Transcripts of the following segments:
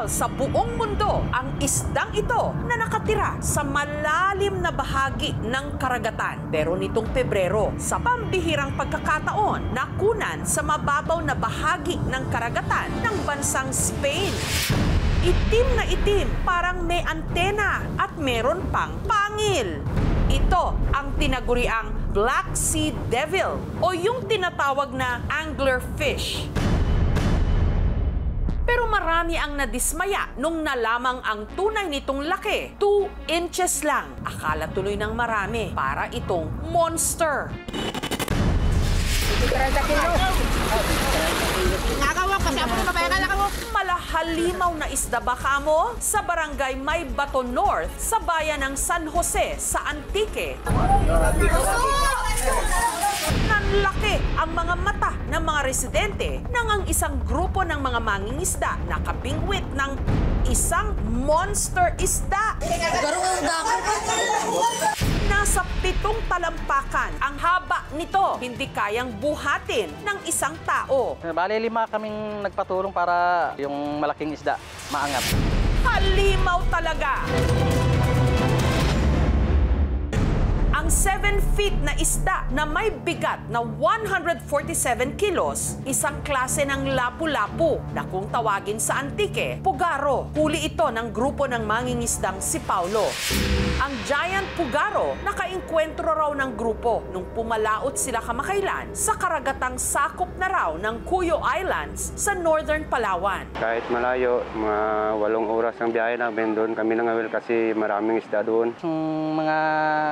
illegal sa buong mundo ang isdang ito na nakatira sa malalim na bahagi ng karagatan. Pero nitong Pebrero, sa pambihirang pagkakataon, nakunan sa mababaw na bahagi ng karagatan ng bansang Spain. Itim na itim, parang may antena at meron pang pangil. Ito ang tinaguriang Black Sea Devil o yung tinatawag na anglerfish. Pero marami ang nadismaya nung nalamang ang tunay nitong laki. 2 inches lang. Akala tuloy ng marami para itong monster. Malahalimaw na isda ba kamo? Sa barangay May Bato North, sa bayan ng San Jose, sa Antique. Nanlaki ang mga mata ng mga residente nang ang isang grupo ng mga mangingisda nakabingwit ng isang monster isda. Nasa 7 talampakan ang haba nito, hindi kayang buhatin ng isang tao. Bale, 5 kaming nagpatulong para yung malaking isda maangat. Halimaw talaga! Ang 7 feet na isda na may bigat na 147 kilos, isang klase ng lapu-lapu na kung tawagin sa Antique, pugaro. Huli ito ng grupo ng mangingisdang si Paulo. Ang giant pugaro, nakainkwentro raw ng grupo nung pumalaot sila kamakailan sa karagatang sakop na raw ng Cuyo Islands sa Northern Palawan. Kahit malayo, mga 8 oras ang biyahe namin doon. Kami nangawil kasi maraming isda doon. Yung mga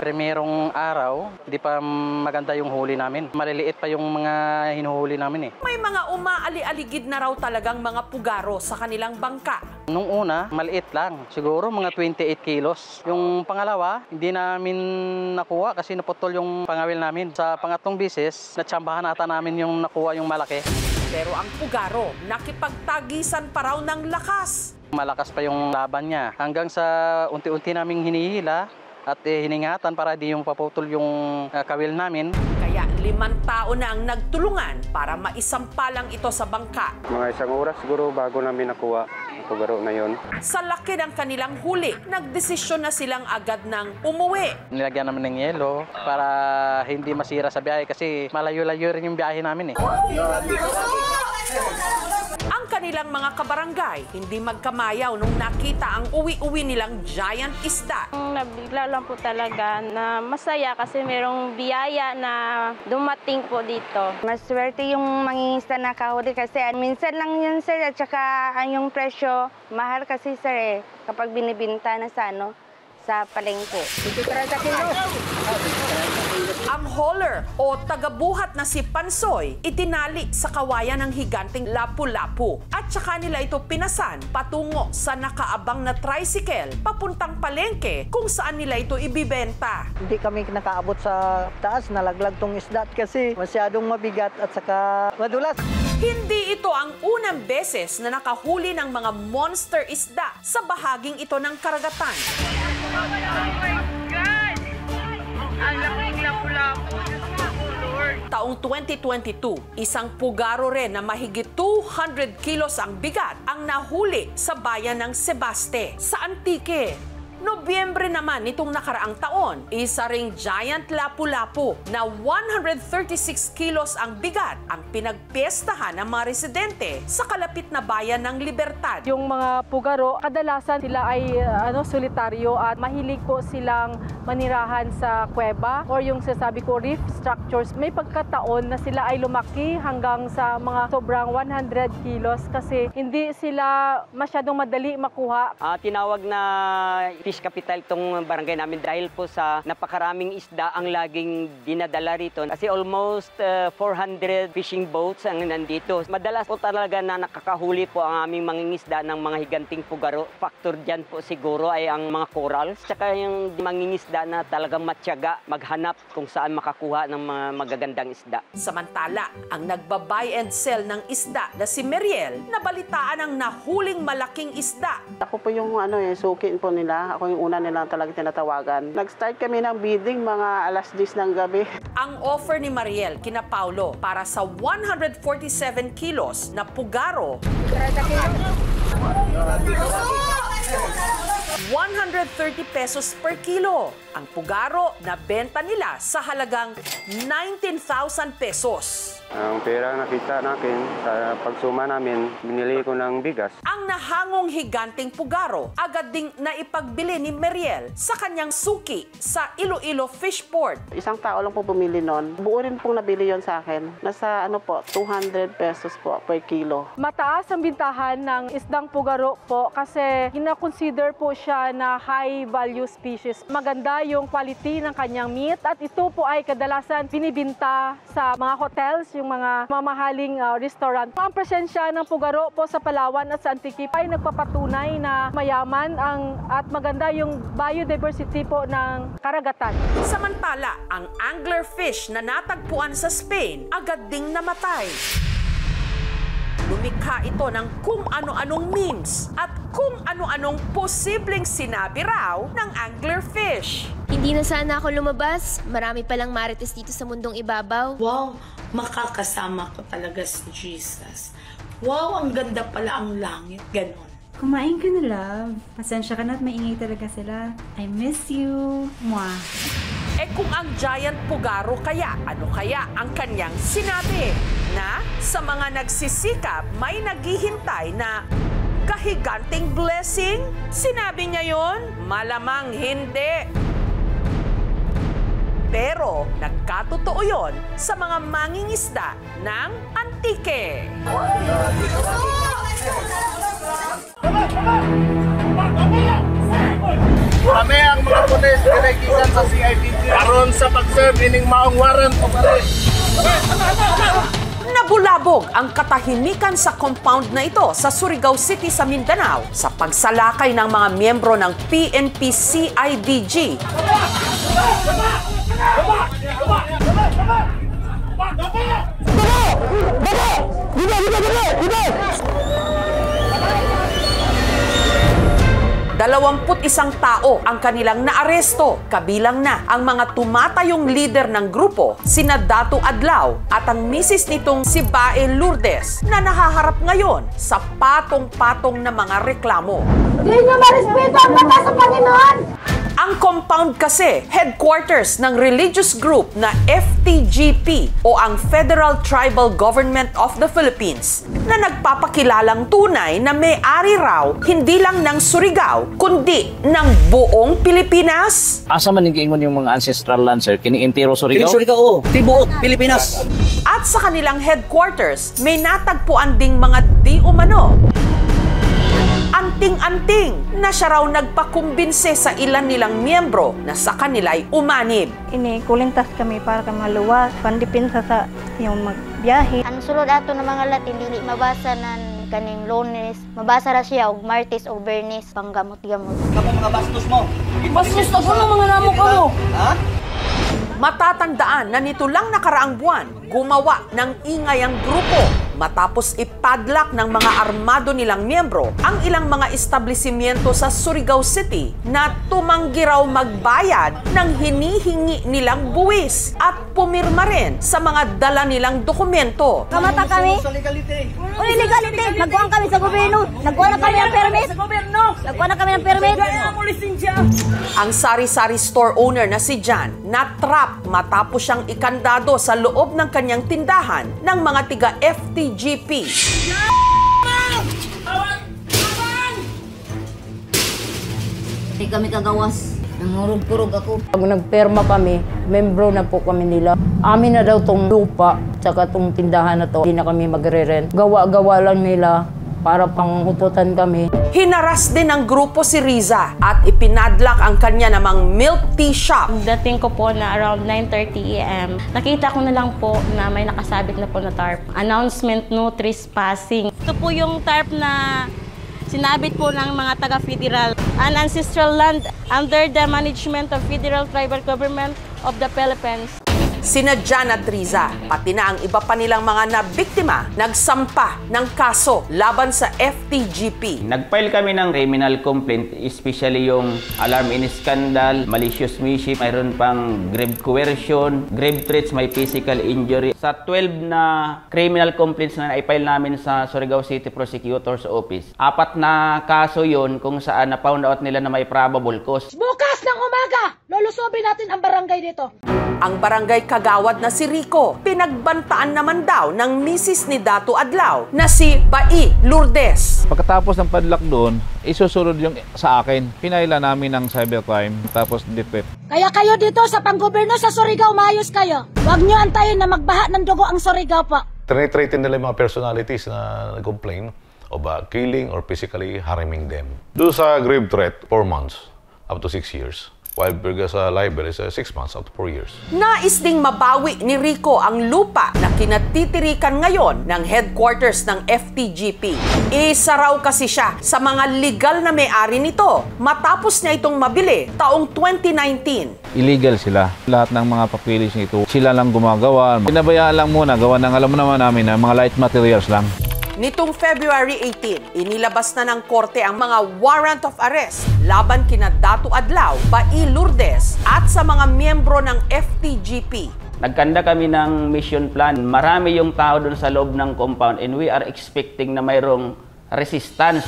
primerong araw, hindi pa maganda yung huli namin. Maliliit pa yung mga hinuhuli namin eh. May mga umaali-aligid na raw talagang mga pugaro sa kanilang bangka. Nung una, maliit lang. Siguro mga 28 kilos. Yung pangalawa, hindi namin nakuha kasi naputol yung pangawil namin. Sa pangatlong bisis, natsambahan ata namin yung nakuha yung malaki. Pero ang pugaro, nakipagtagisan pa raw ng lakas. Malakas pa yung laban niya. Hanggang sa unti-unti naming hinihila at hiningatan para di yung paputol yung kawil namin. Kaya 5 tao na ang nagtulungan para maisampalang ito sa bangka. Mga 1 oras siguro bago namin nakuha ang pugaro na yun. Sa laki ng kanilang huli, nagdesisyon na silang agad ng umuwi. Nilagyan namin ng yelo para hindi masira sa biyahe kasi malayo-layo rin yung biyahe namin eh. Ang kanilang mga kabarangay hindi magkamayaw nung nakita ang uwi-uwi nilang giant isda. Nabigla lang po talaga na masaya kasi merong biyaya na dumating po dito. Maswerte yung mangingisda na kahuli kasi minsan lang yun sir at saka yung presyo mahal kasi sir kapag binibinta na sa palengke. Ang hauler o tagabuhat na si Pansoy itinali sa kawayan ng higanting lapu-lapu at saka nila ito pinasan patungo sa nakaabang na tricycle papuntang palengke kung saan nila ito ibibenta. Hindi kami nakaabot sa taas, nalaglag tong isda kasi masyadong mabigat at saka madulas. Hindi ito ang unang beses na nakahuli ng mga monster isda sa bahaging ito ng karagatan. Oh my God! Ang laking lapu-lapu. Lord. Taong 2022, isang pugaro rin na mahigit 200 kilos ang bigat ang nahuli sa bayan ng Sebaste sa Antique. Nobyembre naman nitong nakaraang taon, isa ring giant lapu-lapu na 136 kilos ang bigat ang pinagpiestahan ng mga residente sa kalapit na bayan ng Libertad. Yung mga pugaro, kadalasan sila ay solitaryo at mahilig po silang manirahan sa kuweba or yung sasabi ko reef structures. May pagkataon na sila ay lumaki hanggang sa mga sobrang 100 kilos kasi hindi sila masyadong madali makuha. Tinawag na fish capital itong barangay namin dahil po sa napakaraming isda ang laging dinadala rito. Kasi almost 400 fishing boats ang nandito. Madalas po talaga na nakakahuli po ang aming mangingisda ng mga higanting pugaro. Factor dyan po siguro ay ang mga corals. Tsaka yung mangingisda na talagang matyaga maghanap kung saan makakuha ng mga magagandang isda. Samantala, ang nagba-buy and sell ng isda na si Meriel, nabalitaan ang nahuling malaking isda. Ako po yung sukin po nila. Ako yung una nila talaga tinatawagan. Nag-start kami ng bidding mga alas 10 ng gabi. Ang offer ni Mariel kina Paulo para sa 147 kilos na pugaro 130 pesos per kilo ang pugaro na benta nila sa halagang 19,000 pesos. Ang pera nakita natin sa pagsuma namin, binili ko ng bigas. Ang nahangong higanting pugaro agad ding naipagbili ni Meriel sa kanyang suki sa Iloilo Fish Port. Isang tao lang po bumili nun. Buo rin pong nabili yon sa akin. Nasa 200 pesos po per kilo. Mataas ang bintahan ng isdang pugaro po kasi kina-consider po siya na high value species. Maganda yung quality ng kanyang meat at ito po ay kadalasan binibinta sa mga hotels, yung mga mamahaling restaurant. Ang presensya ng pugaro po sa Palawan at sa Antique ay nagpapatunay na mayaman at maganda yung biodiversity po ng karagatan. Samantala, ang anglerfish na natagpuan sa Spain agad ding namatay. Lumikha ito ng kung ano-anong memes at kung ano-anong posibleng sinabi raw ng anglerfish. Hindi na sana ako lumabas. Marami palang marites dito sa mundong ibabaw. Wow, makakasama ko talaga si Jesus. Wow, ang ganda pala ang langit. Ganon. Kumain ka na, love. Pasensya ka na at maingay talaga sila. I miss you. Mwah. Eh kung ang giant pugaro kaya, ano kaya ang kanyang sinabi? Na sa mga nagsisikap may naghihintay na kahiganting blessing? Sinabi niya yon? Malamang hindi. Pero nagkatotoo yon sa mga mangingisda ng Antique. Kami ang mga pulis pinagkikan sa CIDG aron sa pag-serve ining maong warrant o pare. Nabulabog ang katahimikan sa compound na ito sa Surigao City sa Mindanao sa pagsalakay ng mga miyembro ng PNP CIDG. Isang tao ang kanilang naaresto, kabilang na ang mga tumatayong leader ng grupo, sina Dato Adlaw at ang misis nitong si Bae Lourdes na nahaharap ngayon sa patong-patong na mga reklamo. Hindi nyo marespeto ang batas sa Panginoon! Ang compound kasi, headquarters ng religious group na FTGP o ang Federal Tribal Government of the Philippines na nagpapakilalang tunay na may-ari raw hindi lang ng Surigao kundi ng buong Pilipinas. Asa man yung mga ancestral land, sir? Kini Intero Surigao? Kini Surigao, tibuok Pilipinas. At sa kanilang headquarters, may natagpuan ding mga di umano anting-anting na siya raw nagpakumbinse sa ilan nilang miyembro na sa kanila'y umanib. Kulintas kami para maluwas, pandipinsa sa yung magbiyahe. Ang sulod ato ng mga Latin, dili mabasa ng kaning Lunes, mabasa ra siya og Martes o Bernes, panggamot-gamot. Kamu mga bastos mo? Bastos na ko mga namo ko. Ha? Matatandaan na nito lang nakaraang buwan, gumawa ng ingay ang grupo matapos ipadlock ng mga armado nilang miyembro ang ilang mga establishmento sa Surigao City na tumanggi raw magbayad ng hinihingi nilang buwis at pumirma rin sa mga dala nilang dokumento. Kamata kami? O illegality! Nagkuhan kami sa gobyerno! Nagkuhan na kami ng permit! Nagkuhan na kami ng permit! Ang sari-sari store owner na si Jan na-trap matapos siyang ikandado sa loob ng kanyang tindahan ng mga tiga-FTGP. Hindi kami kagawas. Nangurog-kurog ako. Pag nagperma kami, membro na po kami nila. Amin na daw tong lupa, tsaka tong tindahan na to. Hindi na kami magre-rent. Gawa-gawa lang nila para panghututan kami. Hinaras din ng grupo si Riza at ipinadlock ang kanya namang milk tea shop. Dating ko po na around 9:30 AM, nakita ko na lang po na may nakasabit na po na tarp. Announcement, no trespassing. Ito po yung tarp na sinabit po ng mga taga-federal. An ancestral land under the management of Federal Tribal Government of the Philippines. Sina Jan at Riza, pati na ang iba pa nilang mga nabiktima, nagsampa ng kaso laban sa FTGP. Nag-file kami ng criminal complaint, especially yung alarm in scandal, malicious mischief, mayroon pang grave coercion, grave threats, may physical injury. Sa 12 na criminal complaints na na-file namin sa Surigao City Prosecutor's Office, 4 na kaso yon kung saan na-found out nila na may probable cause. Bukas ng umaga, lulusobin natin ang barangay dito. Ang barangay kagawad na si Rico, pinagbantaan naman daw ng misis ni Dato Adlaw na si Bai Lourdes. Pagkatapos ng padlock doon, isusunod yung sa akin. Pinaila namin ng cybercrime, tapos defect. Kaya kayo dito sa panggoberno sa Surigao, maayos kayo. Huwag nyo antayin na magbaha ng dugo ang Surigao pa. Tinitratin nila yung mga personalities na nag-complain of killing or physically harming them. Doon sa grave threat, 4 months up to 6 years. While sa libel is 6 months up to 4 years. Nais ding mabawi ni Rico ang lupa na kinatitirikan ngayon ng headquarters ng FTGP. Isa raw kasi siya sa mga legal na may-ari nito matapos niya itong mabili taong 2019. Illegal sila. Lahat ng mga papilis nito, sila lang gumagawa. Pinabayaan lang muna, gawa ng alam mo naman namin na mga light materials lang. Nitong February 18, inilabas na ng korte ang mga warrant of arrest laban kina Dato Adlaw, Bai Lourdes at sa mga miyembro ng FTGP. Nagkanda kami ng mission plan. Marami yung tao doon sa loob ng compound and we are expecting na mayroong resistance.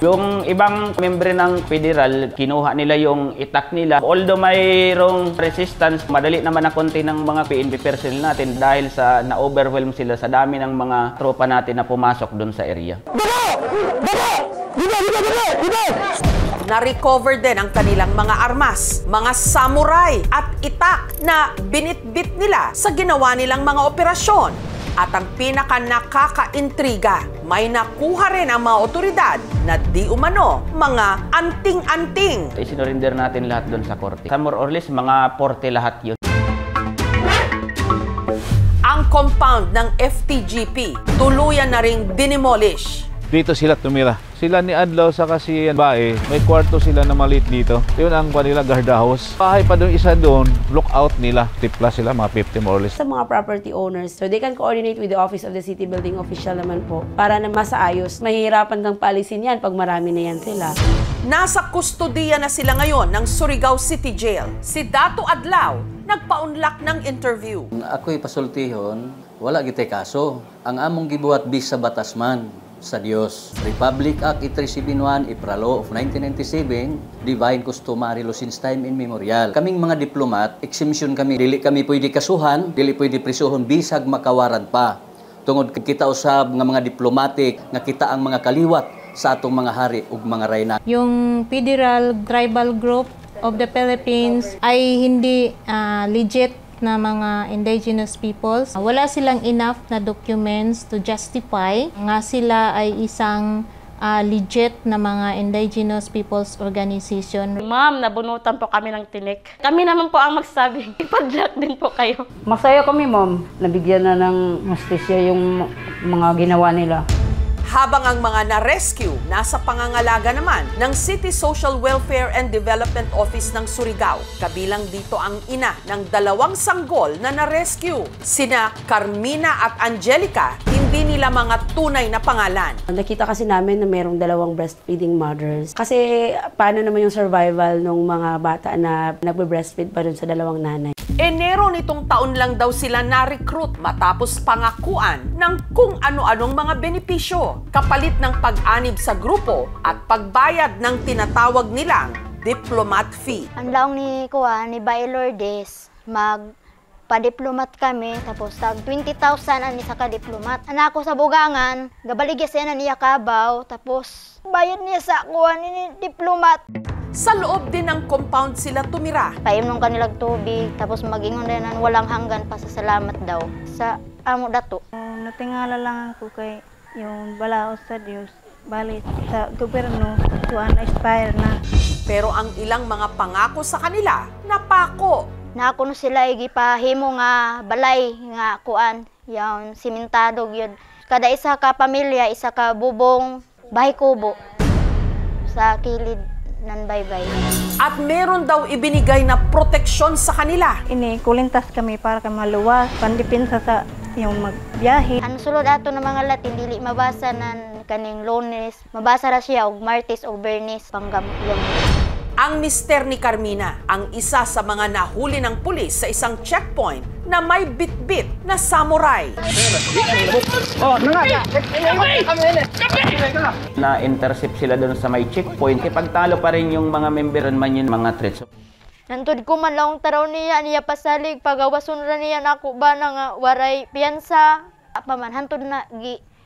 Yung ibang membre ng federal, kinuha nila yung itak nila. Although mayroong resistance, madali naman na konti ng mga PNP personnel natin dahil sa na-overwhelm sila sa dami ng mga tropa natin na pumasok doon sa area. Na-recover din ang kanilang mga armas, mga samurai at itak na binitbit nila sa ginawa nilang mga operasyon. At ang pinaka nakaka-intriga, may nakuha rin ang mga otoridad na di umano mga anting-anting. Isinurinder natin lahat doon sa korte. Sa more or less, mga 40 lahat yun. Ang compound ng FTGP tuluyan na ring dinimolish. Dito sila tumira. Sila ni Adlaw sa kasi Bai, may kwarto sila na maliit dito. Yun ang kanila guard house. Bahay pa doon, isa doon, lookout nila. Tipla sila, mga 50 more or less. Sa mga property owners, so they can coordinate with the Office of the City Building Official naman po para na masaayos. Mahihirapan kang paalisin yan pag marami na yan sila. Nasa kustodiya na sila ngayon ng Surigao City Jail. Si Dato Adlaw nagpaunlak ng interview. Ako'y pasultihon, wala gitay kaso. Ang among gibuhat bis sa batas man sa Dios. Republic Act 371, Ipralo of 1997, Divine Customary Law since time immemorial. Kaming mga diplomat, exemption kami, dili kami pwede kasuhan, dili pwede prisuhon, bisag makawaran pa. Tungod kita usab nga mga diplomatic, nga kita ang mga kaliwat sa atong mga hari ug mga reyna. Yung Federal Tribal Group of the Philippines ay hindi legit na mga indigenous peoples. Wala silang enough na documents to justify nga sila ay isang legit na mga indigenous peoples organization. Ma'am, nabunutan po kami ng tinik. Kami naman po ang magsabi, ipadlock din po kayo. Masaya kami, ma'am. Nabigyan na ng justisya yung mga ginawa nila. Habang ang mga na-rescue nasa pangangalaga naman ng City Social Welfare and Development Office ng Surigao. Kabilang dito ang ina ng 2 sanggol na na-rescue. Sina Carmina at Angelica, hindi nila mga tunay na pangalan. Nakita kasi namin na mayroong 2 breastfeeding mothers. Kasi paano naman yung survival ng mga bata na nagbe-breastfeed pa dun sa 2 nanay. Enero nitong taon lang daw sila na-recruit matapos pangakuan ng kung ano-anong mga benepisyo, kapalit ng pag-anib sa grupo at pagbayad ng tinatawag nilang diplomat fee. Ang laong ni Bai Lourdes, magpa-diplomat kami, tapos tag 20,000 ang isa ka diplomat. Anak ko sa bugangan, gabaligya siya na niya kabaw, tapos bayad niya sa kuha ni diplomat. Sa loob din ng compound sila tumira. Painom kanilang tubig, tapos mag-ingon din ng walang hanggan pasasalamat daw sa amo dato. Natingala lang ako kay yung balaos sa Diyos. Bali sa gobyerno, tuan expire na. Pero ang ilang mga pangako sa kanila, napako. Nakuno sila gipahimo nga balay nga kuan, yung simentado gyud. Kada isa ka pamilya, isa ka bubong, bahay kubo. sa kilid ng baybay. At meron daw ibinigay na proteksyon sa kanila. Kulintas kami para maluwas, pandipinsa sa yung magbiyahe. Ang sulod ato ng mga Latin, dili mabasa ng kaning Lunes, mabasa ra siya og Martes o Bernes panggamlong. Ang mister ni Carmina, ang isa sa mga nahuli ng pulis sa isang checkpoint na may bit-bit na samurai. Na-intercept sila doon sa may checkpoint. Pagtalo pa rin yung mga memberan man yun, mga threats. Nantod ko man lang taraw niya pasalig, pagawason ra niya nako ba na nga waray piyansa. Paman, hantod na,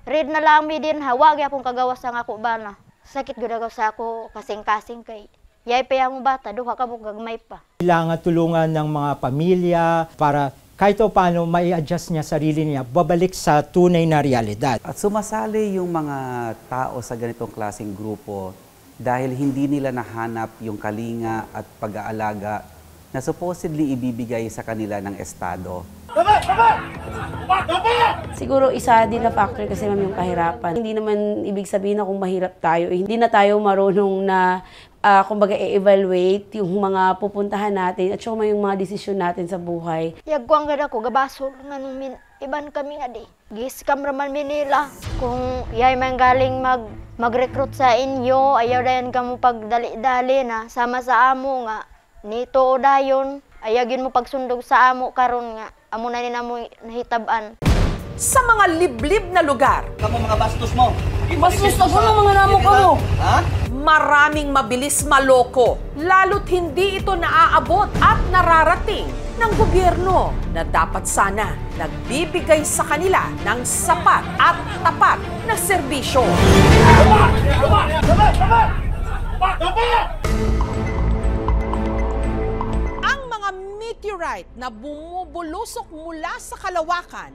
read na lang mi din, hawag yapong kagawas ang ako ba na. Sakit gudagaw sa ako, kasing-kasing kay. Yay pa yung bata, duha ka mo gagmay pa. Kailangan tulungan ng mga pamilya para kahit o paano mai-adjust niya sarili niya, babalik sa tunay na realidad. At sumasali yung mga tao sa ganitong klaseng grupo dahil hindi nila nahanap yung kalinga at pag-aalaga na supposedly ibibigay sa kanila ng Estado. Siguro isa din na factor kasi ma'am yung kahirapan. Hindi naman ibig sabihin na kung mahirap tayo, hindi na tayo marunong na kumbaga i-evaluate yung mga pupuntahan natin at saka yung mga desisyon natin sa buhay. Yagwang gada ko, gabasol nga nung iban kami nga di. Giskam raman mi nila. Kung yay man galing mag-recruit sa inyo, ayaw dayan ka mo pagdali-dali na sama sa amo nga. Nito o dayon, ayagin mo pagsundog sa amo karon nga. Amo na nina mo nahitab-an. Sa mga liblib na lugar. Kamu mga bastos mo. Bastos ako ng mga namo ko mo. Ha? Maraming mabilis maloko, lalo't hindi ito naaabot at nararating ng gobyerno na dapat sana nagbibigay sa kanila ng sapat at tapat na serbisyo. Ang mga meteorite na bumubulusok mula sa kalawakan,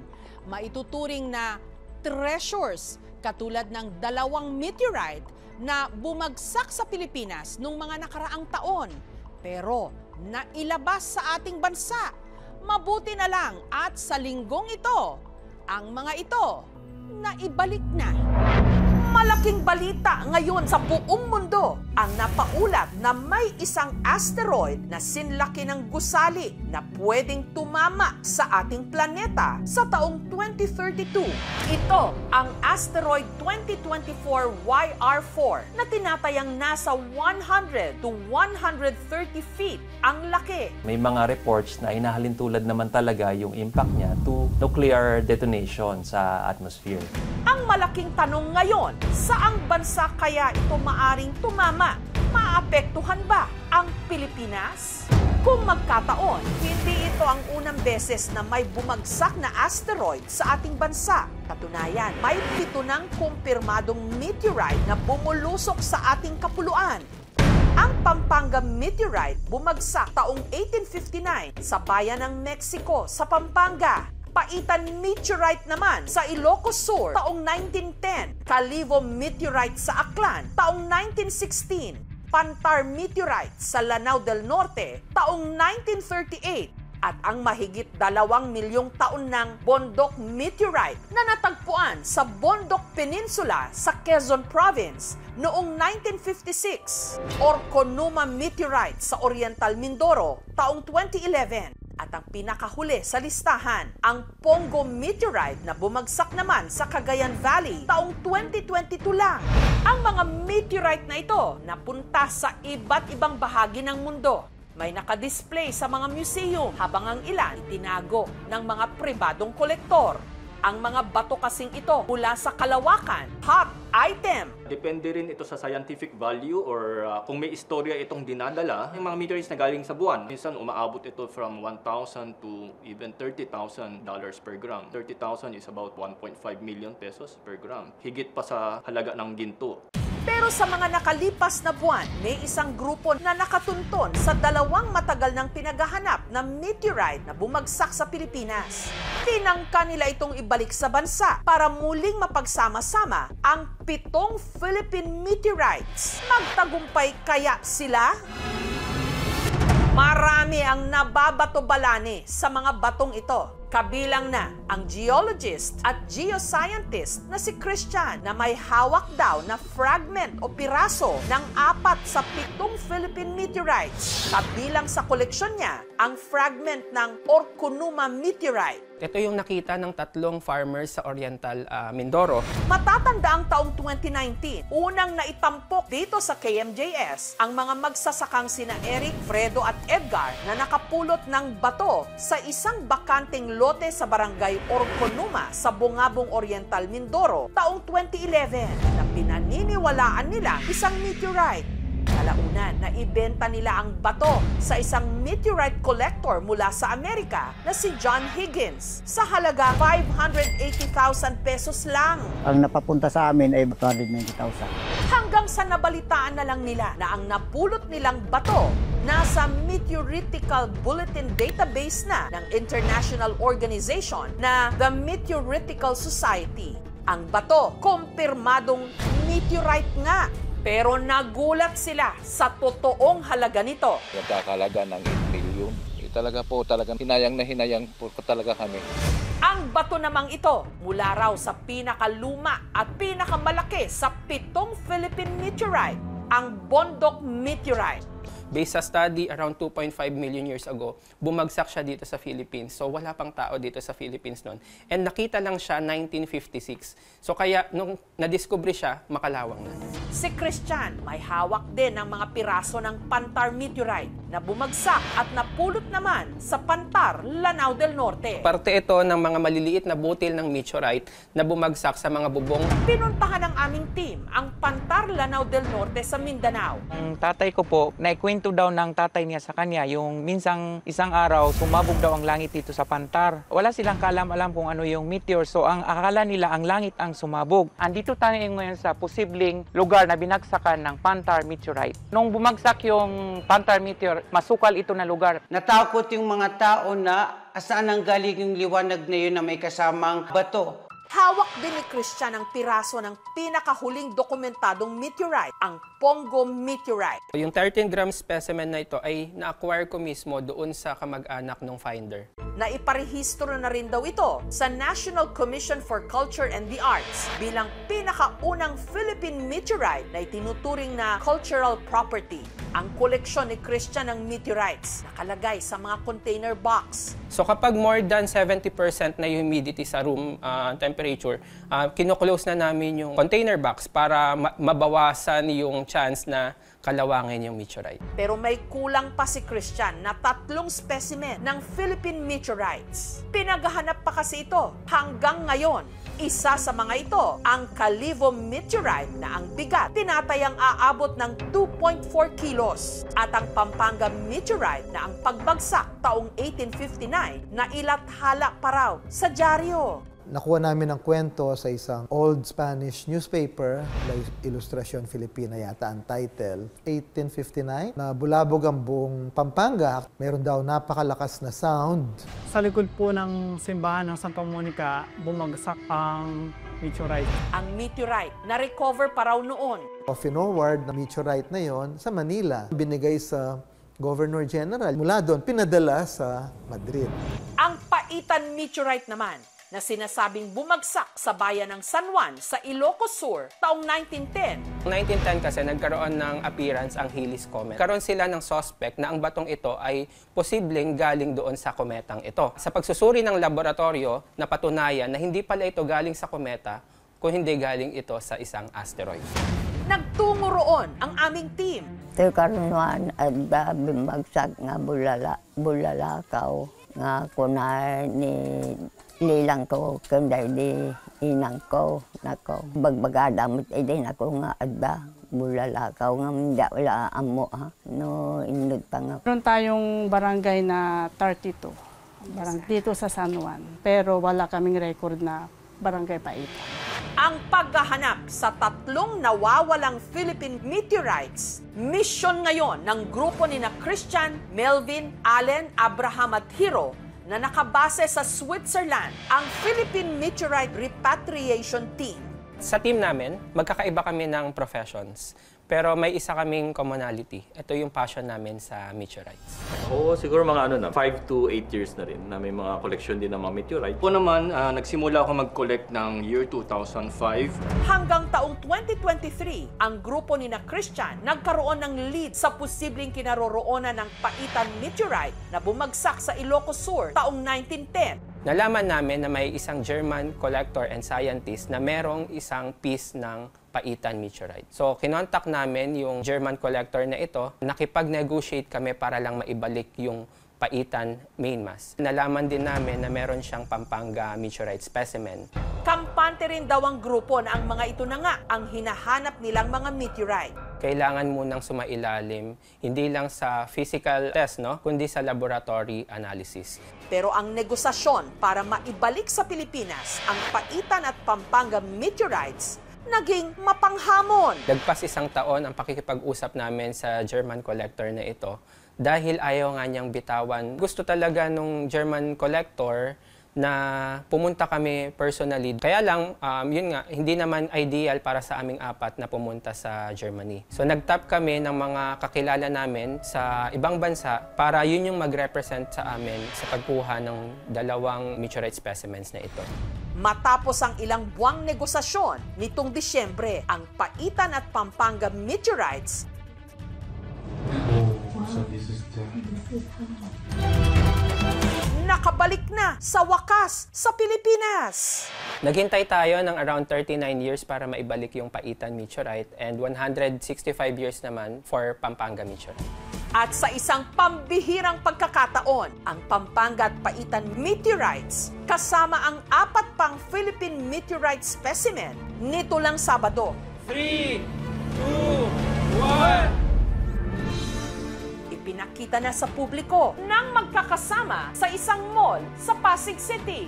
maituturing na treasures katulad ng 2 meteorite na bumagsak sa Pilipinas noong mga nakaraang taon pero nailabas sa ating bansa. Mabuti na lang at sa linggong ito, ang mga ito naibalik na. Malaking balita ngayon sa buong mundo ang napaulat na may isang asteroid na sinlaki ng gusali na pwedeng tumama sa ating planeta sa taong 2032. Ito ang asteroid 2024 YR4 na tinatayang nasa 100 to 130 feet ang laki. May mga reports na inahalintulad naman talaga yung impact niya to nuclear detonation sa atmosphere. Ang malaking tanong ngayon, saang bansa kaya ito maaring tumama? Maapektuhan ba ang Pilipinas? Kung magkataon, hindi ito ang unang beses na may bumagsak na asteroid sa ating bansa. Katunayan, may 7 ng kumpirmadong meteorite na bumulusok sa ating kapuluan. Ang Pampanga meteorite bumagsak taong 1859 sa bayan ng Mexico sa Pampanga. Paitan meteorite naman sa Ilocos Sur taong 1910, Calivo meteorite sa Aklan taong 1916, Pantar meteorite sa Lanao del Norte taong 1938, at ang mahigit 2 milyong taon ng Bondok meteorite na natagpuan sa Bondok Peninsula sa Quezon Province noong 1956, Orconuma meteorite sa Oriental Mindoro taong 2011, at ang pinakahuli sa listahan, ang Pongo meteorite na bumagsak naman sa Cagayan Valley taong 2022 lang. Ang mga meteorite na ito napunta sa iba't ibang bahagi ng mundo. May nakadisplay sa mga museum habang ang ilan itinago ng mga pribadong kolektor. Ang mga bato kasing ito mula sa kalawakan, hot item. Depende rin ito sa scientific value or kung may istorya itong dinadala. Yung mga meteorites na galing sa buwan, minsan umaabot ito from $1,000 to even $30,000 per gram. 30,000 is about 1.5 million pesos per gram. Higit pa sa halaga ng ginto. Pero sa mga nakalipas na buwan, may isang grupo na nakatunton sa 2 matagal ng pinaghahanap na meteorite na bumagsak sa Pilipinas. Tinangka nila itong ibalik sa bansa para muling mapagsama-sama ang 7 Philippine meteorites. Magtagumpay kaya sila? Marami ang nababato-balani sa mga batong ito. Kabilang na ang geologist at geoscientist na si Christian na may hawak daw na fragment o piraso ng 4 sa 7 Philippine meteorites. Kabilang sa koleksyon niya ang fragment ng Orconuma meteorite. Ito yung nakita ng 3 farmers sa Oriental Mindoro. Matatanda ang taong 2019, unang naitampok dito sa KMJS ang mga magsasakang sina Eric, Fredo at Edgar na nakapulot ng bato sa isang bakanteng lote sa barangay Orconuma sa Bungabong Oriental Mindoro taong 2011 na pinaniniwalaan nila isang meteorite. Kalaunan na ibenta nila ang bato sa isang meteorite collector mula sa Amerika na si John Higgins sa halaga 580,000 pesos lang. Ang napapunta sa amin ay 290,000. Hanggang sa nabalitaan na lang nila na ang napulot nilang bato nasa Meteoritical Bulletin Database na ng international organization na the Meteoritical Society. Ang bato, kumpirmadong meteorite nga. Pero nagulat sila sa totoong halaga nito. Nagkakalaga ng 8 million. Talaga po, talagang hinayang na hinayang po talaga kami. Ang bato namang ito mula raw sa pinakaluma at pinakamalaki sa 7 Philippine meteorite, ang Bondok Meteorite. Based sa study, around 2.5 million years ago, bumagsak siya dito sa Philippines. So wala pang tao dito sa Philippines noon. And nakita lang siya 1956. So kaya nung nadiscover siya, makalawang na. Si Christian may hawak din ng mga piraso ng Pantar meteorite na bumagsak at napulot naman sa Pantar, Lanao del Norte. Parte ito ng mga maliliit na butil ng meteorite na bumagsak sa mga bubong. Pinuntahan ng aming team ang Pantar, Lanao del Norte sa Mindanao. Ang tatay ko po, naikwento daw ng tatay niya sa kanya, yung minsang isang araw, sumabog daw ang langit dito sa Pantar. Wala silang kaalam-alam kung ano yung meteor, so ang akala nila ang langit ang sumabog. Andito tayo ngayon sa posibleng lugar na binagsakan ng Pantar meteorite. Nung bumagsak yung Pantar meteor, masukal ito na lugar. Natakot yung mga tao na saan ang galing yung liwanag na yun na may kasamang bato. Hawak din ni Christian ang piraso ng pinakahuling dokumentadong meteorite, ang Pongo meteorite. Yung 13 gram specimen na ito ay na-acquire ko mismo doon sa kamag-anak ng finder. Naiparehistro na rin daw ito sa National Commission for Culture and the Arts bilang pinakaunang Philippine meteorite na itinuturing na cultural property. Ang koleksyon ni Christian ng meteorites nakalagay sa mga container box. So kapag more than 70% na yung humidity sa room temperature, kino-close na namin yung container box para mabawasan yung chance na kalawangin yung meteorite. Pero may kulang pa si Christian na 3 specimen ng Philippine meteorites. Pinaghahanap pa kasi ito hanggang ngayon. Isa sa mga ito, ang Calivo meteorite na ang bigat tinatayang aabot ng 2.4 kilos at ang Pampanga meteorite na ang pagbagsak taong 1859 na ilathala pa raw sa dyaryo. Nakuha namin ang kwento sa isang old Spanish newspaper, La Ilustración Filipina yata ang title, 1859, na bulabog ang buong Pampanga. Meron daw napakalakas na sound. Sa likod po ng simbahan ng Santa Monica, bumagsak ang meteorite. Ang meteorite na-recover pa raw noon. Finoward na meteorite na yon sa Manila, binigay sa Governor General. Mula doon, pinadala sa Madrid. Ang Paitan meteorite naman, na sinasabing bumagsak sa bayan ng San Juan sa Ilocos Sur taong 1910. 1910 kasi nagkaroon ng appearance ang Halley's Comet. Karoon sila ng suspect na ang batong ito ay posibleng galing doon sa kometang ito. Sa pagsusuri ng laboratorio, napatunayan na hindi pala ito galing sa kometa, kung hindi galing ito sa isang asteroid. Nagtungo roon ang aming team. Karunuan at bimagsak nga bulalakaw nga kunay ni nilang ko kanday di inang ko nako bagbagadamot ay din ako nga adda bulalakaw nga hindi wala amo ha no indot pa nga. Meron tayong barangay na 32 dito sa San Juan pero wala kaming record na barangay Paitan. Ang paghahanap sa 3 nawawalang Philippine meteorites, mission ngayon ng grupo ni na Christian, Melvin, Allen, Abraham at Hiro na nakabase sa Switzerland, ang Philippine Meteorite Repatriation Team. Sa team namin, magkakaiba kami ng professions. Pero may isa kaming commonality. Ito yung passion namin sa meteorites. Oo, siguro mga 5 to 8 years na rin na may mga collection din ng mga meteorite. Po naman, nagsimula ako mag-collect ng year 2005. Hanggang taong 2023, ang grupo ni na Christian nagkaroon ng lead sa posibleng kinaroroonan ng Paitan meteorite na bumagsak sa Ilocos Sur taong 1910. Nalaman namin na may isang German collector and scientist na merong isang piece ng Paitan meteorite. So, kinontak namin yung German collector na ito. Nakipag-negotiate kami para lang maibalik yung Paitan mainmass. Nalaman din namin na meron siyang Pampanga meteorite specimen. Kampante rin daw ang grupo na ang mga ito na nga ang hinahanap nilang mga meteorite. Kailangan munang sumailalim, hindi lang sa physical test, kundi sa laboratory analysis. Pero ang negosasyon para maibalik sa Pilipinas ang Paitan at Pampanga meteorites naging mapanghamon. Nagpas 1 taon ang pakikipag-usap namin sa German collector na ito dahil ayaw nga niyang bitawan. Gusto talaga nung German collector na pumunta kami personally. Kaya lang, yun nga, hindi naman ideal para sa aming 4 na pumunta sa Germany. So nag-tap kami ng mga kakilala namin sa ibang bansa para yun yung mag-represent sa amin sa pagkuha ng 2 meteorite specimens na ito. Matapos ang ilang buwang negosasyon, nitong Disyembre, ang Paitan at Pampanga meteorites nakabalik na sa wakas sa Pilipinas. Naghintay tayo ng around 39 years para maibalik yung Paitan meteorite and 165 years naman for Pampanga meteorite. At sa isang pambihirang pagkakataon, ang Pampanga at Paitan meteorites kasama ang 4 pang Philippine meteorite specimen nito lang Sabado. 3, 2, 1... Pinakita na sa publiko nang magkakasama sa isang mall sa Pasig City.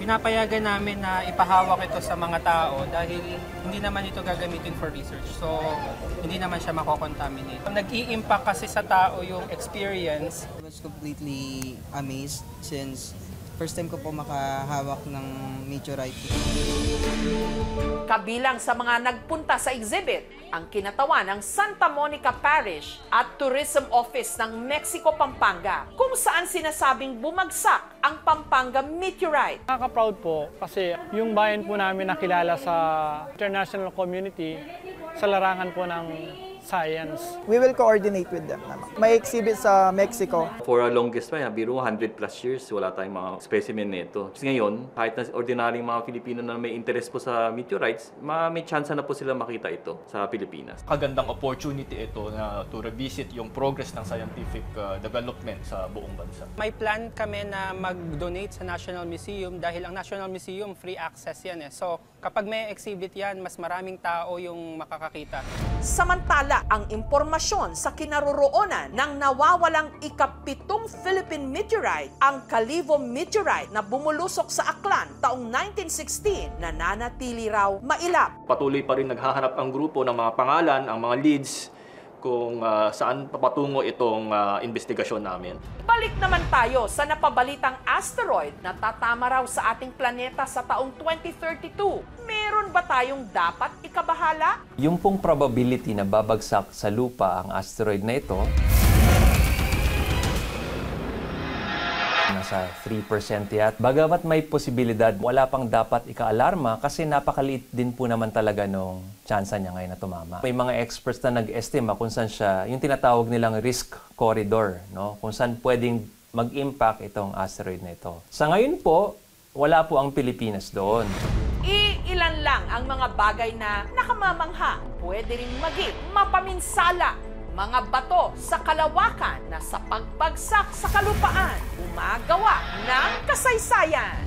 Pinapayagan namin na ipahawak ito sa mga tao dahil hindi naman ito gagamitin for research. So, hindi naman siya mako-contaminate. Nag-i-impact kasi sa tao yung experience. I was completely amazed since first time ko po makahawak ng meteorite. Kabilang sa mga nagpunta sa exhibit, ang kinatawan ng Santa Monica Parish at Tourism Office ng Mexico, Pampanga, kung saan sinasabing bumagsak ang Pampanga meteorite. Nakaka-proud po kasi yung bayan po namin nakilala sa international community sa larangan po ng science. We will coordinate with them naman. May exhibit sa Mexico. For a longest time, biro 100+ years, wala tayong mga specimen nito. Ngayon, kahit na ordinaryong mga Pilipino na may interest po sa meteorites, may chance na po sila makita ito sa Pilipinas. Kagandang opportunity ito na to revisit yung progress ng scientific development sa buong bansa. May plan kami na mag-donate sa National Museum dahil ang National Museum free access yan So, kapag may exhibit yan, mas maraming tao yung makakakita. Samantala, ang impormasyon sa kinaroroonan ng nawawalang ika-7 Philippine meteorite, ang Calivo meteorite na bumulusok sa Aklan taong 1916, nananatili raw mailap. Patuloy pa rin naghahanap ang grupo ng mga pangalan, ang mga leads, kung saan papatungo itong investigasyon namin. Balik naman tayo sa napabalitang asteroid na tatama raw sa ating planeta sa taong 2032. Meron ba tayong dapat ikabahala? Yung pong probability na babagsak sa lupa ang asteroid na ito, nasa 3% yat. Bagamat may posibilidad, wala pang dapat ika-alarma kasi napakaliit din po naman talaga nung tsansa niya ngayon na tumama. May mga experts na nag-estima kung saan siya, yung tinatawag nilang risk corridor, kung saan pwedeng mag-impact itong asteroid na ito. Sa ngayon po, wala po ang Pilipinas doon. Ilan lang ang mga bagay na nakamamangha, pwede rin maging mapaminsala. Mga bato sa kalawakan na sa pagbagsak sa kalupaan, gumagawa ng kasaysayan.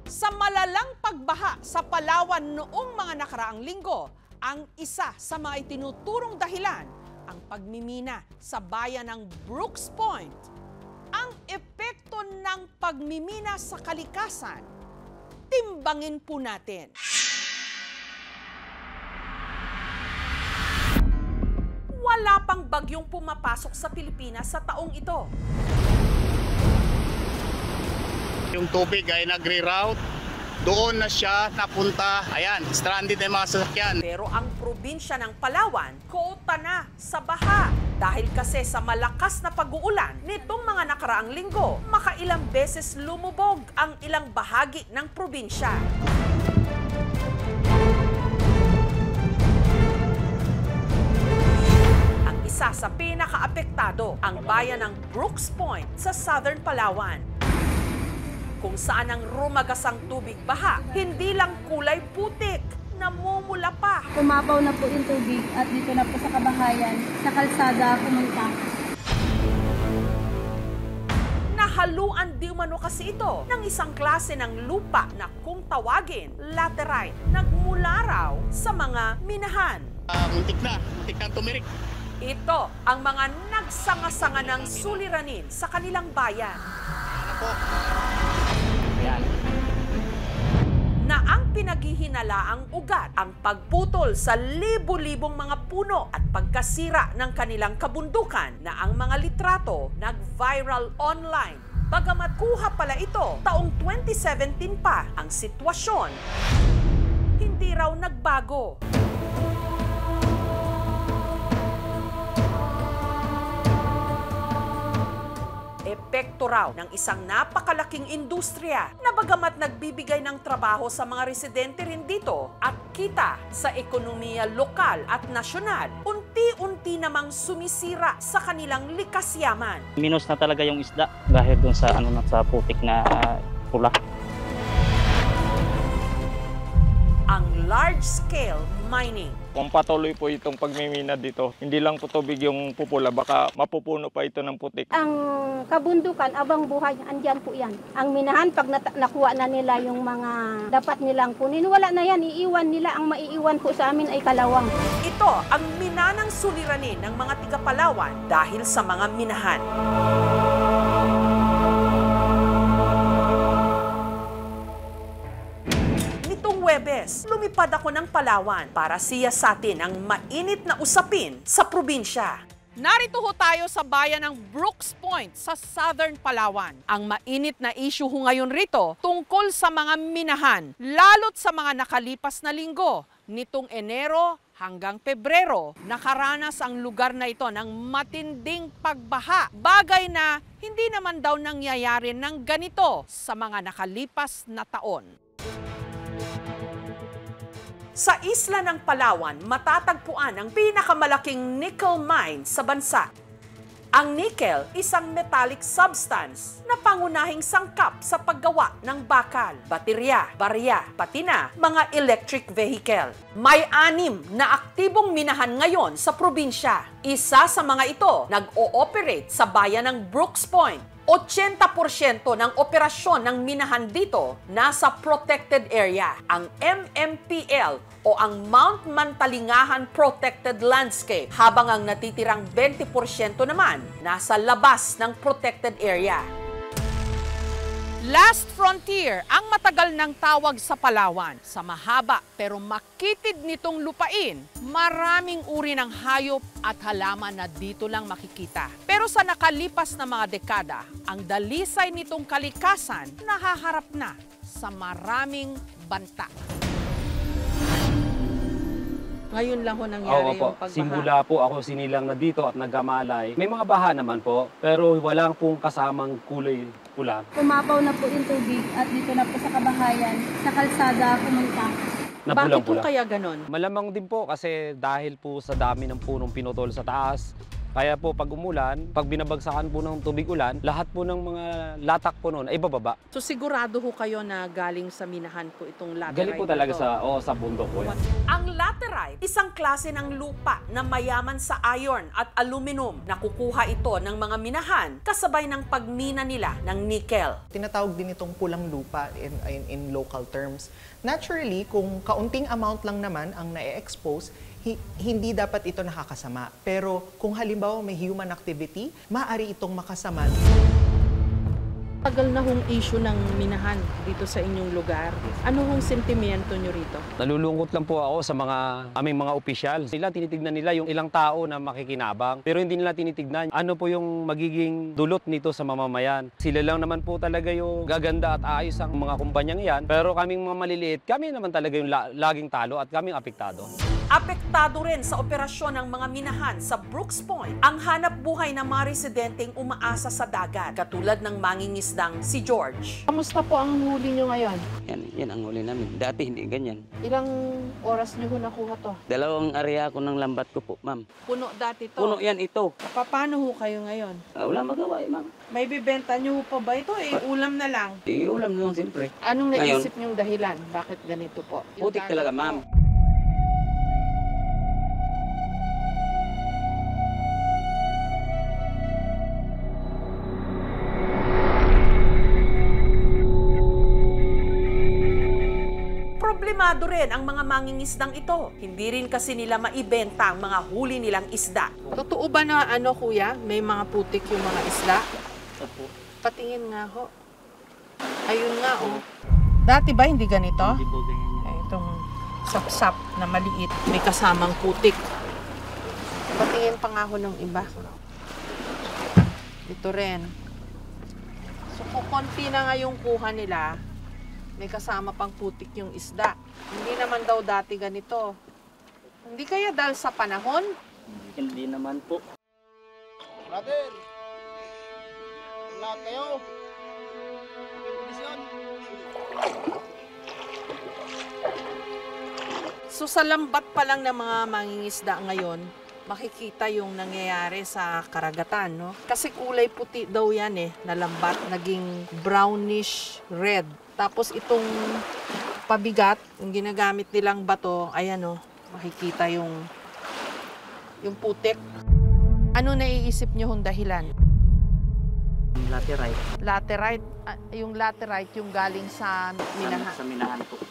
Sa malalang pagbaha sa Palawan noong mga nakaraang linggo, ang isa sa mga itinuturong dahilan ang pagmimina sa bayan ng Brooks Point. Ang epekto ng pagmimina sa kalikasan timbangin po natin. Wala pang bagyong pumapasok sa Pilipinas sa taong ito. Yung tubig ay nagre-route, doon na siya napunta. Ayan, stranded na yung mga sasakyan. Pero ang probinsya ng Palawan, kota na sa baha. Dahil kasi sa malakas na pag-uulan nitong mga nakaraang linggo, makailang beses lumubog ang ilang bahagi ng probinsya. Ang isa sa pinaka-apektado, ang bayan ng Brooks Point sa Southern Palawan, kung saan ang rumagasang tubig baha, hindi lang kulay putik, namumula pa. Pumapaw na po yung tubig at dito na po sa kabahayan, sa kalsada pumunta. Nahaluan di umano kasi ito ng isang klase ng lupa na kung tawagin, laterite, nagmula raw sa mga minahan. Muntik na tumirik. Ito ang mga nagsanga-sanga ng suliranin sa kanilang bayan. Na ang pinaghihinalaang ugat ang pagputol sa libu-libong mga puno at pagkasira ng kanilang kabundukan na ang mga litrato nag-viral online. Bagamat kuha pala ito taong 2017 pa, ang sitwasyon hindi raw nagbago. Epekto raw ng isang napakalaking industriya na bagamat nagbibigay ng trabaho sa mga residente rin dito at kita sa ekonomiya lokal at nasyonal, unti-unti namang sumisira sa kanilang likas yaman. Minus na talaga yung isda dahil dun sa sa putik na pula. Ang large-scale mining. Kung patuloy po itong pagmimina dito, hindi lang po tubig yung pupula, baka mapupuno pa ito ng putik. Ang kabundukan, abang buhay, andyan po yan. Ang minahan, pag nakuha na nila yung mga dapat nilang kunin, wala na yan, iiwan nila. Ang maiiwan po sa amin ay kalawang. Ito ang minanang suliranin ng mga tiga-Palawan dahil sa mga minahan. Huwebes, lumipad ako ng Palawan para siyasatin ang mainit na usapin sa probinsya. Narito ho tayo sa bayan ng Brooks Point sa Southern Palawan. Ang mainit na issue ho ngayon rito tungkol sa mga minahan, lalo't sa mga nakalipas na linggo. Nitong Enero hanggang Pebrero, nakaranas ang lugar na ito ng matinding pagbaha. Bagay na hindi naman daw nangyayari ng ganito sa mga nakalipas na taon. Sa isla ng Palawan, matatagpuan ang pinakamalaking nickel mine sa bansa. Ang nickel, isang metallic substance na pangunahing sangkap sa paggawa ng bakal, baterya, barya, pati na mga electric vehicle. May 6 na aktibong minahan ngayon sa probinsya. Isa sa mga ito nag-ooperate sa bayan ng Brooks Point. 80% ng operasyon ng minahan dito nasa protected area, ang MMPL o ang Mount Mantalingahan Protected Landscape, habang ang natitirang 20% naman nasa labas ng protected area. Last frontier ang matagal ng tawag sa Palawan. Sa mahaba pero makitid nitong lupain, maraming uri ng hayop at halaman na dito lang makikita. Pero sa nakalipas na mga dekada, ang dalisay nitong kalikasan nahaharap na sa maraming banta. Ngayon lang ho nangyari yung pagbaha. Simula po ako sinilang na dito at nagamalay. May mga baha naman po, pero walang pong kasamang kulay pula. Pumapaw na po yung tubig at dito na po sa kabahayan, sa kalsada pumunta. Bakit po kaya ganon? Malamang din po kasi dahil po sa dami ng punong pinutol sa taas. Kaya po pag umulan, pag binabagsakan po ng tubig ulan, lahat po ng mga latak po noon ay bababa. So sigurado ho kayo na galing sa minahan po itong laterite? Galing po talaga sa bundok po yan. Ang laterite, isang klase ng lupa na mayaman sa iron at aluminum. Nakukuha ito ng mga minahan kasabay ng pagmina nila ng nickel. Tinatawag din itong pulang lupa in local terms. Naturally, kung kaunting amount lang naman ang na-expose, hindi dapat ito nakakasama. Pero kung halimbawa may human activity, maaari itong makasama. matagal na hong issue ng minahan dito sa inyong lugar. Ano hong sentimiento nyo rito? Nalulungkot lang po ako sa aming mga opisyal. Sila tinitignan nila yung ilang tao na makikinabang, pero hindi nila tinitignan ano po yung magiging dulot nito sa mamamayan. Sila lang naman po talaga yung gaganda at ayos ang mga kumpanyang yan, pero kaming mga maliliit, kami naman talaga yung laging talo at kaming apektado. Apektado rin sa operasyon ng mga minahan sa Brooks Point ang hanap buhay ng mga residenteng umaasa sa dagat, katulad ng mangingisdang si George. Kamusta po ang huli nyo ngayon? Yan ang huli namin. Dati hindi ganyan. Ilang oras nyo ho nakuha to? 2 area ko ng lambat ko po, ma'am. Puno dati to? Puno yan ito. Paano ho kayo ngayon? Wala magawa ma'am. May bibenta nyo pa ba ito? Ulam na lang. Ulam na lang siyempre. Anong naisip nyong dahilan? Bakit ganito po? Putik talaga, ma'am. Problemado rin ang mga mangingisdang ito. Hindi rin kasi nila maibenta ang mga huli nilang isda. Totoo ba na kuya, may mga putik yung mga isda? Patingin nga ho. Ayun nga Dati ba hindi ganito? Hindi po ganyan. Itong sapsap na maliit, may kasamang putik. Patingin pa nga ho ng iba. Ito rin. So konti na nga yung kuha nila. May kasama pang putik yung isda. Hindi naman daw dati ganito. Hindi kaya dahil sa panahon? Hindi naman po. Brother! Lahat kayo! Kondisyon! So sa lambat pa lang ng mga mangingisda ngayon, makikita yung nangyayari sa karagatan, no? Kasi kulay puti daw yan na lambat, naging brownish red. Tapos itong pabigat, yung ginagamit nilang bato, ayan makikita yung putik. Ano naiisip niyo yung dahilan? Laterite. Laterite, yung laterite yung galing sa minahan. Sa minahan po.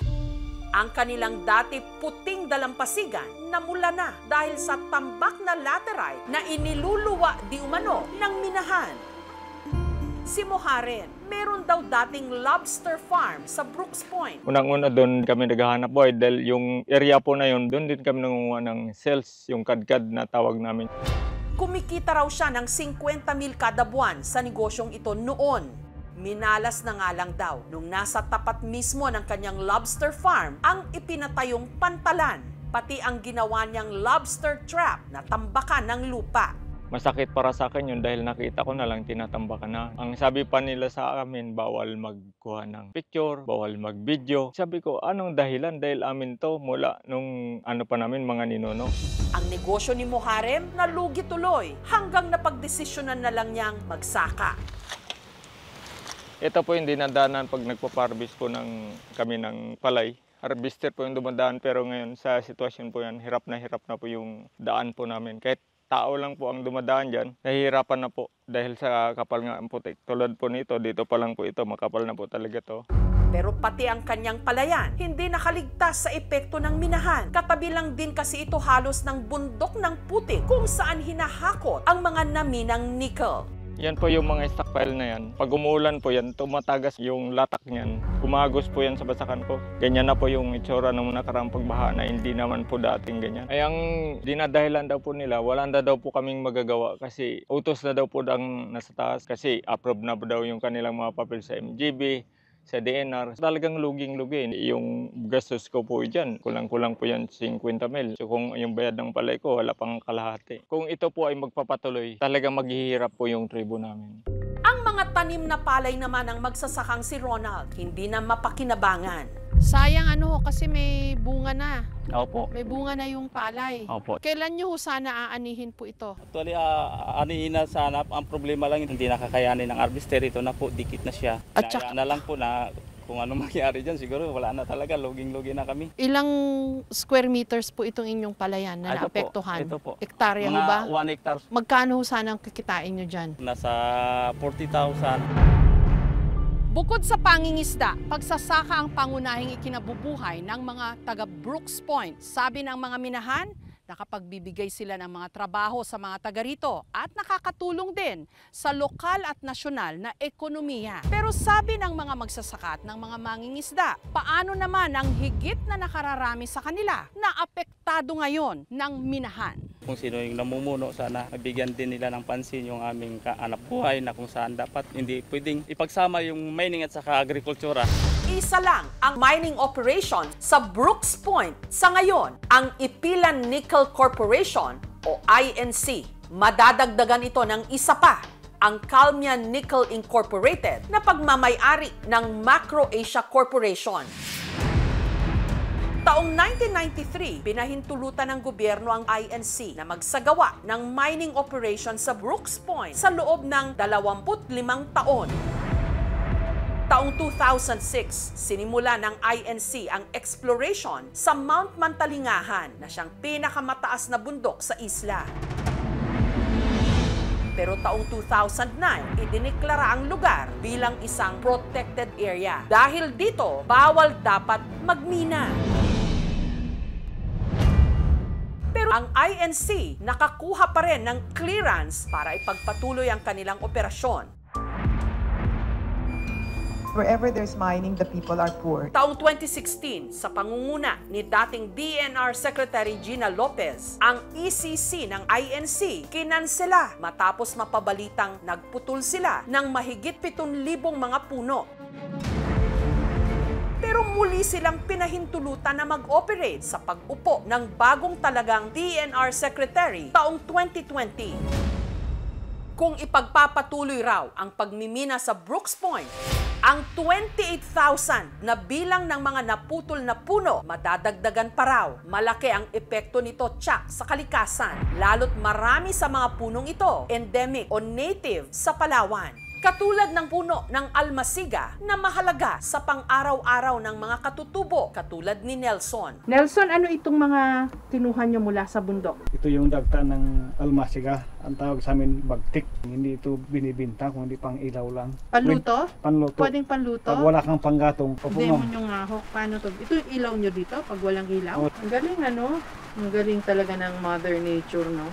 Ang kanilang dati puting dalampasigan namula na dahil sa tambak na laterite na iniluluwa di umano ng minahan. Si Moharen, meron daw dating lobster farm sa Brooks Point. Unang-una doon kami naghahanap buhay dahil yung area po na yun, doon din kami nangunguha ng sales, yung kadkad na tawag namin. Kumikita raw siya ng 50,000 kada buwan sa negosyong ito noon. Minalas na nga lang daw nung nasa tapat mismo ng kanyang lobster farm ang ipinatayong pantalan, pati ang ginawa niyang lobster trap na tambakan ng lupa. Masakit para sa akin yun dahil nakita ko na lang tinatambakan na. Ang sabi pa nila sa amin, bawal magkuha ng picture, bawal mag-video. Sabi ko, anong dahilan? Dahil amin to mula nung pa namin mga ninuno. Ang negosyo ni Moharen nalugi tuloy hanggang napagdesisyonan na lang niyang magsaka. Ito po yung dinadaanan pag nagpa-harvest po kami ng palay. Harvester po yung dumadaan pero ngayon sa sitwasyon po yan, hirap na po yung daan po namin. Kahit tao lang po ang dumadaan dyan, nahihirapan na po dahil sa kapal nga ang putik. Tulad po nito, dito pa lang po ito, makapal na po talaga to. Pero pati ang kanyang palayan, hindi nakaligtas sa epekto ng minahan. Katabi lang din kasi ito halos ng bundok ng putik kung saan hinahakot ang mga naminang nickel. Yan po yung mga stockpile na yan. Pag umuulan po yan, tumatagas yung latak niyan. Kumagos po yan sa basakan ko. Ganyan na po yung itsura ng nakaraang pagbaha na hindi naman po dating ganyan. Ay ang dinadahilan daw po nila, wala na daw po kaming magagawa kasi utos na daw po ang nasa taas kasi approve na po daw yung kanilang mga papel sa MGB, sa DNR. Talagang luging-lugi. Yung gastos ko po dyan, kulang-kulang po yan 50 mil. So kung yung bayad ng palay ko, wala pang kalahati. Kung ito po ay magpapatuloy, talagang maghihirap po yung tribo namin. Ang mga tanim na palay naman ang magsasakang si Ronald, hindi na mapakinabangan. Sayang kasi may bunga na. Opo. May bunga na yung palay. Opo. Kailan nyo sana aanihin po ito? Actually, anihin na sana. Ang problema lang, hindi nakakayanin ng harvester. Ito na po, dikit na siya. At saka na lang po na kung ano mangyari dyan, siguro wala na talaga. Luging-lugi na kami. Ilang square meters po itong inyong palayan na naapektuhan? Ito po. Hektarya ho ba? 1 hectare. Magkano sana ang kikitain nyo dyan? Nasa 40,000. Bukod sa pangingisda, pagsasaka ang pangunahing ikinabubuhay ng mga taga Brooks Point. Sabi ng mga minahan, Nakapagbibigay sila ng mga trabaho sa mga taga rito at nakakatulong din sa lokal at nasyonal na ekonomiya. Pero sabi ng mga magsasaka at ng mga mangingisda, paano naman ang higit na nakararami sa kanila na apektado ngayon ng minahan? Kung sino yung namumuno, sana nabigyan din nila ng pansin yung aming kaanap buhay na kung saan dapat hindi pwedeng ipagsama yung mining at saka agrikultura. Isa lang ang mining operation sa Brooks Point sa ngayon, ang Ipilan Nickel Corporation o INC. Madadagdagan ito ng isa pa, ang Calmia Nickel Incorporated na pagmamay-ari ng Macro Asia Corporation. Taong 1993, pinahintulutan ng gobyerno ang INC na magsagawa ng mining operation sa Brooks Point sa loob ng 25 taon. Taong 2006, sinimula ng INC ang exploration sa Mount Mantalingahan na siyang pinakamataas na bundok sa isla. Pero taong 2009, idineklara ang lugar bilang isang protected area. Dahil dito, bawal dapat magmina. Pero ang INC nakakuha pa rin ng clearance para ipagpatuloy ang kanilang operasyon. Wherever there's mining, the people are poor. Taong 2016, sa pangunguna ni dating DENR Secretary Gina Lopez, ang ECC ng INC kinansela matapos mapabalitang nagputol sila ng mahigit 7,000 mga puno. Pero muli silang pinahintulutan na mag-operate sa pag-upo ng bagong talagang DENR Secretary taong 2020. Kung ipagpapatuloy raw ang pagmimina sa Brooks Point, ang 28,000 na bilang ng mga naputol na puno, madadagdagan pa raw. Malaki ang epekto nito tsak sa kalikasan, lalo't marami sa mga punong ito endemic o native sa Palawan. Katulad ng puno ng almasiga na mahalaga sa pang-araw-araw ng mga katutubo, katulad ni Nelson. Nelson, ano itong mga kinuha nyo mula sa bundok? Ito yung dagta ng almasiga. Ang tawag sa amin bagtik. Hindi ito binibinta, kundi pang ilaw lang. Panluto? Panluto. Pwedeng panluto? Pag wala kang panggatong. Demon yung ngahok. Paano to? Ito yung ilaw nyo dito pag walang ilaw? Oh. Ang galing ano? Ang galing talaga ng Mother Nature, no?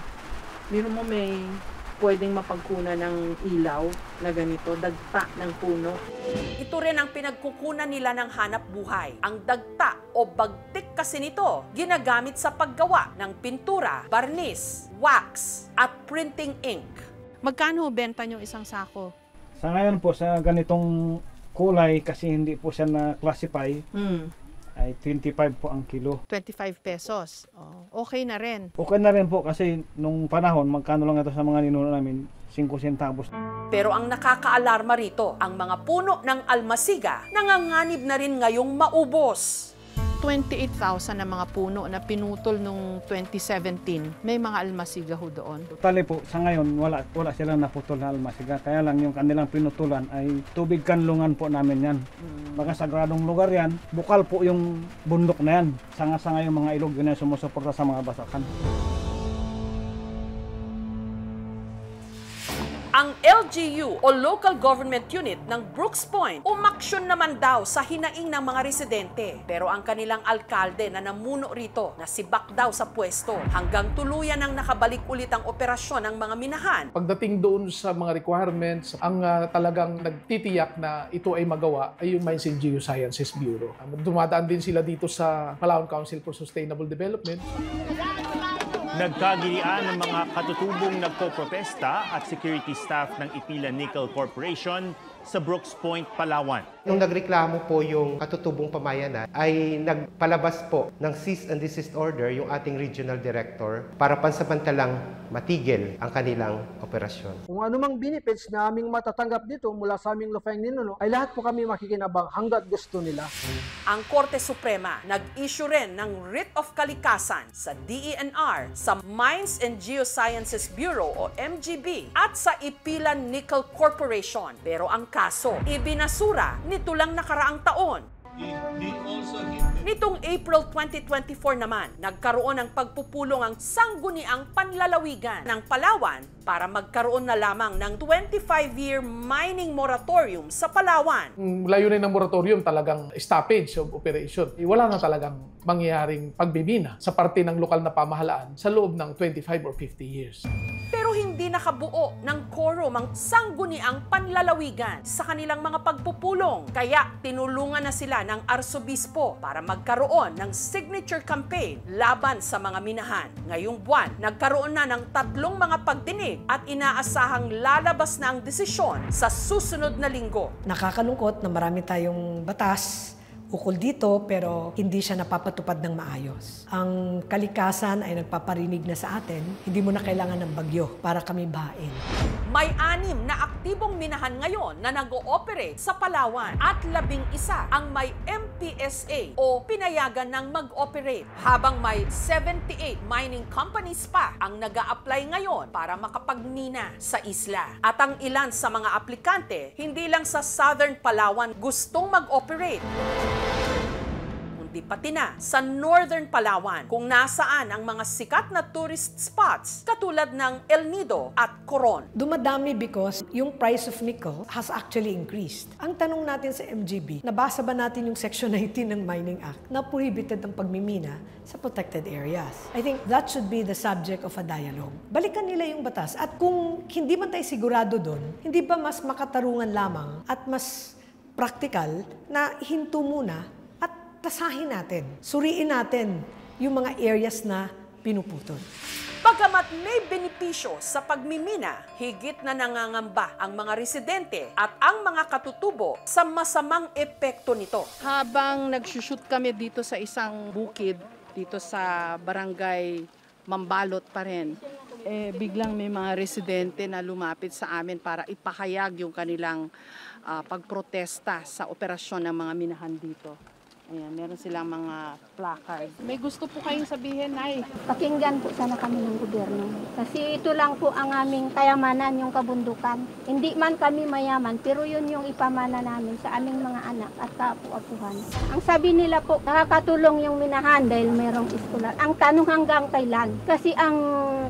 Biro mo may pwedeng mapagkunan ng ilaw na ganito, dagta ng puno. Ito rin ang pinagkukunan nila ng hanap buhay. Ang dagta o bagtik kasi nito, ginagamit sa paggawa ng pintura, barnis, wax, at printing ink. Magkano benta nyo isang sako? Sa ngayon po, sa ganitong kulay, kasi hindi po siya na-classify, ay 25 po ang kilo. 25 pesos. Oh, okay na rin. Okay na rin po kasi nung panahon, magkano lang ito sa mga ninuno namin, 5 centavos. Pero ang nakakaalarma rito, ang mga puno ng almasiga, nanganganib na rin ngayong maubos. 28,000 na mga puno na pinutol nung 2017. May mga almasiga ho doon. Totally po, sa ngayon, wala silang naputol na almasiga. Kaya lang yung kanilang pinutulan ay tubig kanlungan po namin yan. Mga sagradong lugar yan, bukal po yung bundok na yan. Sanga-sanga yung mga ilog yun na sumusuporta sa mga basakan. Ang LGU o Local Government Unit ng Brooks Point umaksyon naman daw sa hinaing ng mga residente. Pero ang kanilang alkalde na namuno rito, nasibak daw sa pwesto hanggang tuluyan ang nakabalik ulit ang operasyon ng mga minahan. Pagdating doon sa mga requirements, ang talagang nagtitiyak na ito ay magawa ay yung Mines and Geosciences Bureau. Dumadaan din sila dito sa Palawan Council for Sustainable Development. Nagkagilian ng mga katutubong nagpo-protesta at security staff ng Ipilan Nickel Corporation sa Brooks Point, Palawan. Nung nagreklamo po yung katutubong pamayanan, ay nagpalabas po ng cease and desist order yung ating regional director para pansamantalang matigil ang kanilang operasyon. Kung anumang benefits na aming matatanggap dito mula sa aming lupang ninuno, ay lahat po kami makikinabang hanggat gusto nila. Ang Korte Suprema nag-issue rin ng writ of kalikasan sa DENR, sa Mines and Geosciences Bureau o MGB at sa Ipilan Nickel Corporation. Pero ang kaso, ibinasura nito lang nakaraang taon. He also hinted Nitong April 2024 naman, nagkaroon ng pagpupulong ang Sangguniang Panlalawigan ng Palawan para magkaroon na lamang ng 25-year mining moratorium sa Palawan. Layunin ng moratorium talagang stoppage of operation. Wala na talagang mangyayaring pagbibina sa parte ng lokal na pamahalaan sa loob ng 25 or 50 years. Pero hindi nakabuo ng quorum ang Sangguniang Panlalawigan sa kanilang mga pagpupulong. Kaya tinulungan na sila ng Arsobispo para magkaroon ng signature campaign laban sa mga minahan. Ngayong buwan, nagkaroon na ng 3 mga pagdinig at inaasahang lalabas na ang desisyon sa susunod na linggo. Nakakalungkot na marami tayong batas ukol dito pero hindi siya napapatupad ng maayos. Ang kalikasan ay nagpaparinig na sa atin, hindi mo na kailangan ng bagyo para kami bahain. May 6 na aktibong minahan ngayon na nag-ooperate sa Palawan at 11 ang may MPSA o pinayagan ng mag-operate, habang may 78 mining companies pa ang nag-a-apply ngayon para makapagmina sa isla. At ang ilan sa mga aplikante, hindi lang sa Southern Palawan gustong mag-operate, kundi pati na sa Northern Palawan kung nasaan ang mga sikat na tourist spots katulad ng El Nido at Coron. Dumadami because yung price of nickel has actually increased. Ang tanong natin sa MGB, nabasa ba natin yung Section 19 ng Mining Act na prohibited ang pagmimina sa protected areas? I think that should be the subject of a dialogue. Balikan nila yung batas at kung hindi man tayo sigurado doon, hindi ba mas makatarungan lamang at mas practical na hinto muna tasahin natin, suriin natin yung mga areas na pinuputol. Bagamat may benepisyo sa pagmimina, higit na nangangamba ang mga residente at ang mga katutubo sa masamang epekto nito. Habang nagsushoot kami dito sa isang bukid, dito sa barangay Mambalot pa rin, biglang may mga residente na lumapit sa amin para ipahayag yung kanilang pagprotesta sa operasyon ng mga minahan dito. Ayan, meron silang mga placard. May gusto po kayong sabihin, Nay? Pakinggan po sana kami ng gobyerno. Kasi ito lang po ang aming kayamanan, yung kabundukan. Hindi man kami mayaman, pero yun yung ipamana namin sa aming mga anak at kaapu-apuhan. Ang sabi nila po, nakakatulong yung minahan dahil merong iskolar. Ang tanong hanggang kailan? Kasi ang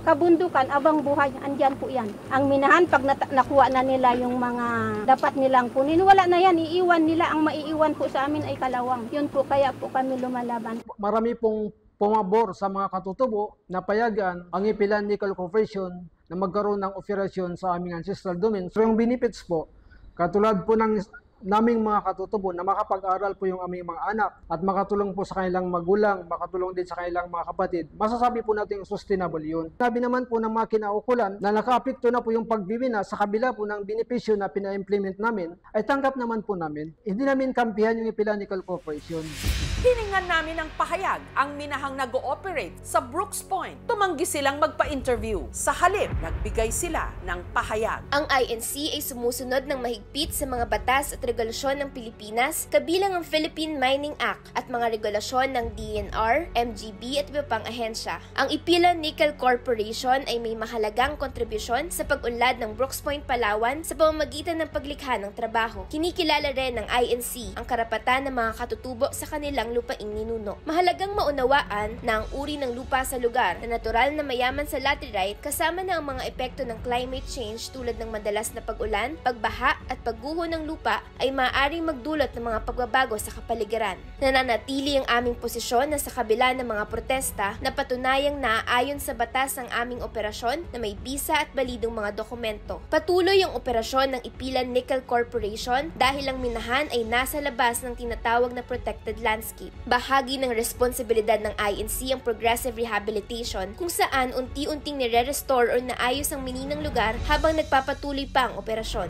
kabundukan, abang buhay, andyan po yan. Ang minahan, pag nakuha na nila yung mga dapat nilang kunin, wala na yan, iiwan nila. Ang maiiwan po sa amin ay kalawang. Yun po, kaya po kami lumalaban. Marami pong pumabor sa mga katutubo na payagan ang Ipilan Nickel Corporation na magkaroon ng operasyon sa aming ancestral domain. So yung benefits po, katulad po ng naming mga katutubo na makapag-aral po yung aming mga anak at makatulong po sa kanilang magulang, makatulong din sa kanilang mga kapatid, masasabi po natin sustainable yun. Sabi naman po ng mga kinaukulan na naka-apekto na po yung pagbibina sa kabila po ng benepisyo na pina-implement namin, ay tanggap naman po namin. Hindi namin kampihan yung Ipilan Nickel Corporation. Hiningan namin ng pahayag ang minahang nag-ooperate sa Brooks Point. Tumanggi silang magpa-interview. Sa halip, nagbigay sila ng pahayag. Ang INC ay sumusunod ng mahigpit sa mga batas at regulasyon ng Pilipinas, kabilang ang Philippine Mining Act at mga regulasyon ng DENR, MGB at iba pang ahensya. Ang Ipilan Nickel Corporation ay may mahalagang kontribusyon sa pag-unlad ng Brooks Point, Palawan sa pamamagitan ng paglikha ng trabaho. Kinikilala rin ng INC ang karapatan ng mga katutubo sa kanilang lupaing ninuno. Mahalagang maunawaan na ang uri ng lupa sa lugar na natural na mayaman sa laterite kasama na ang mga epekto ng climate change tulad ng madalas na pag-ulan, pagbaha at pagguho ng lupa ay maaaring magdulot ng mga pagbabago sa kapaligiran. Nananatili ang aming posisyon na sa kabila ng mga protesta na patunayang naaayon sa batas ang aming operasyon na may bisa at balidong mga dokumento. Patuloy ang operasyon ng Ipilan Nickel Corporation dahil ang minahan ay nasa labas ng tinatawag na protected landscape. Bahagi ng responsibilidad ng INC ang progressive rehabilitation kung saan unti-unting nire-restore o naayos ang mininang lugar habang nagpapatuloy pa ang operasyon.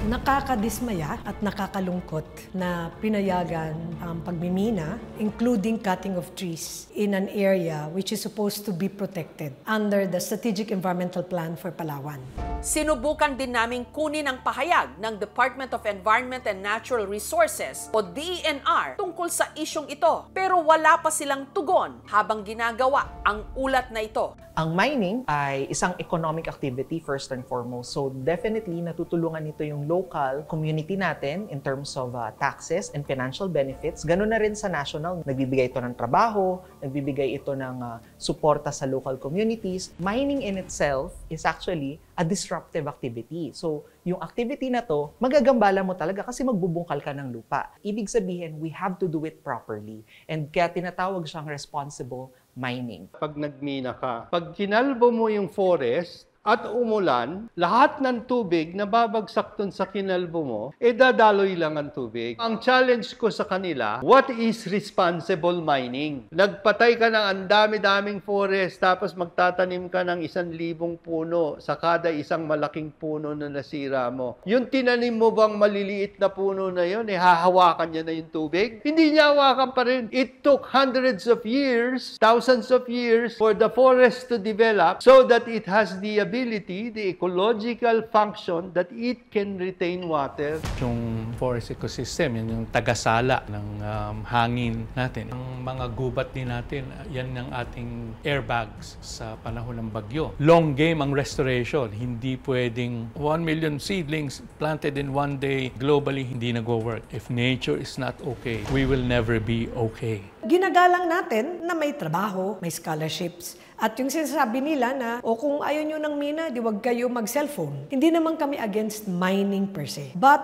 Nakakadismaya at nakakalungkot na pinayagan ang pagmimina, including cutting of trees in an area which is supposed to be protected under the Strategic Environmental Plan for Palawan. Sinubukan din naming kunin ang pahayag ng Department of Environment and Natural Resources o DENR tungkol sa isyong ito, pero wala pa silang tugon habang ginagawa ang ulat na ito. Ang mining ay isang economic activity first and foremost. So definitely natutulungan nito yung local community natin in terms of taxes and financial benefits. Ganun na rin sa national. Nagbibigay ito ng trabaho, nagbibigay ito ng suporta sa local communities. Mining in itself is actually a disruptive activity. So, yung activity na to, magagambala mo talaga kasi magbubungkal ka ng lupa. Ibig sabihin, we have to do it properly. And kaya tinatawag siyang responsible mining. Pag nagmina ka, pag kinalbo mo yung forest, at umulan, lahat ng tubig na babagsak dun sa kinalbo mo, dadaloy lang ang tubig. Ang challenge ko sa kanila, what is responsible mining? Nagpatay ka ng ang dami-daming forest, tapos magtatanim ka ng 1,000 puno sa kada isang malaking puno na nasira mo. Yung tinanim mo bang maliliit na puno na yun, hahawakan niya na yung tubig? Hindi niya hawakan pa rin. It took hundreds of years, thousands of years for the forest to develop so that it has the ability, the ecological function that it can retain water. Yung forest ecosystem, yan yung tagasala ng hangin natin. Ang mga gubat din natin, yan ang ating airbags sa panahon ng bagyo. Long game ang restoration. Hindi pwedeng 1 million seedlings planted in one day globally, hindi nag-work. If nature is not okay, we will never be okay. Ginagalang natin na may trabaho, may scholarships. At yung sinasabi nila na, kung ayaw nyo ng mina, di wag kayo mag-cellphone. Hindi naman kami against mining per se. But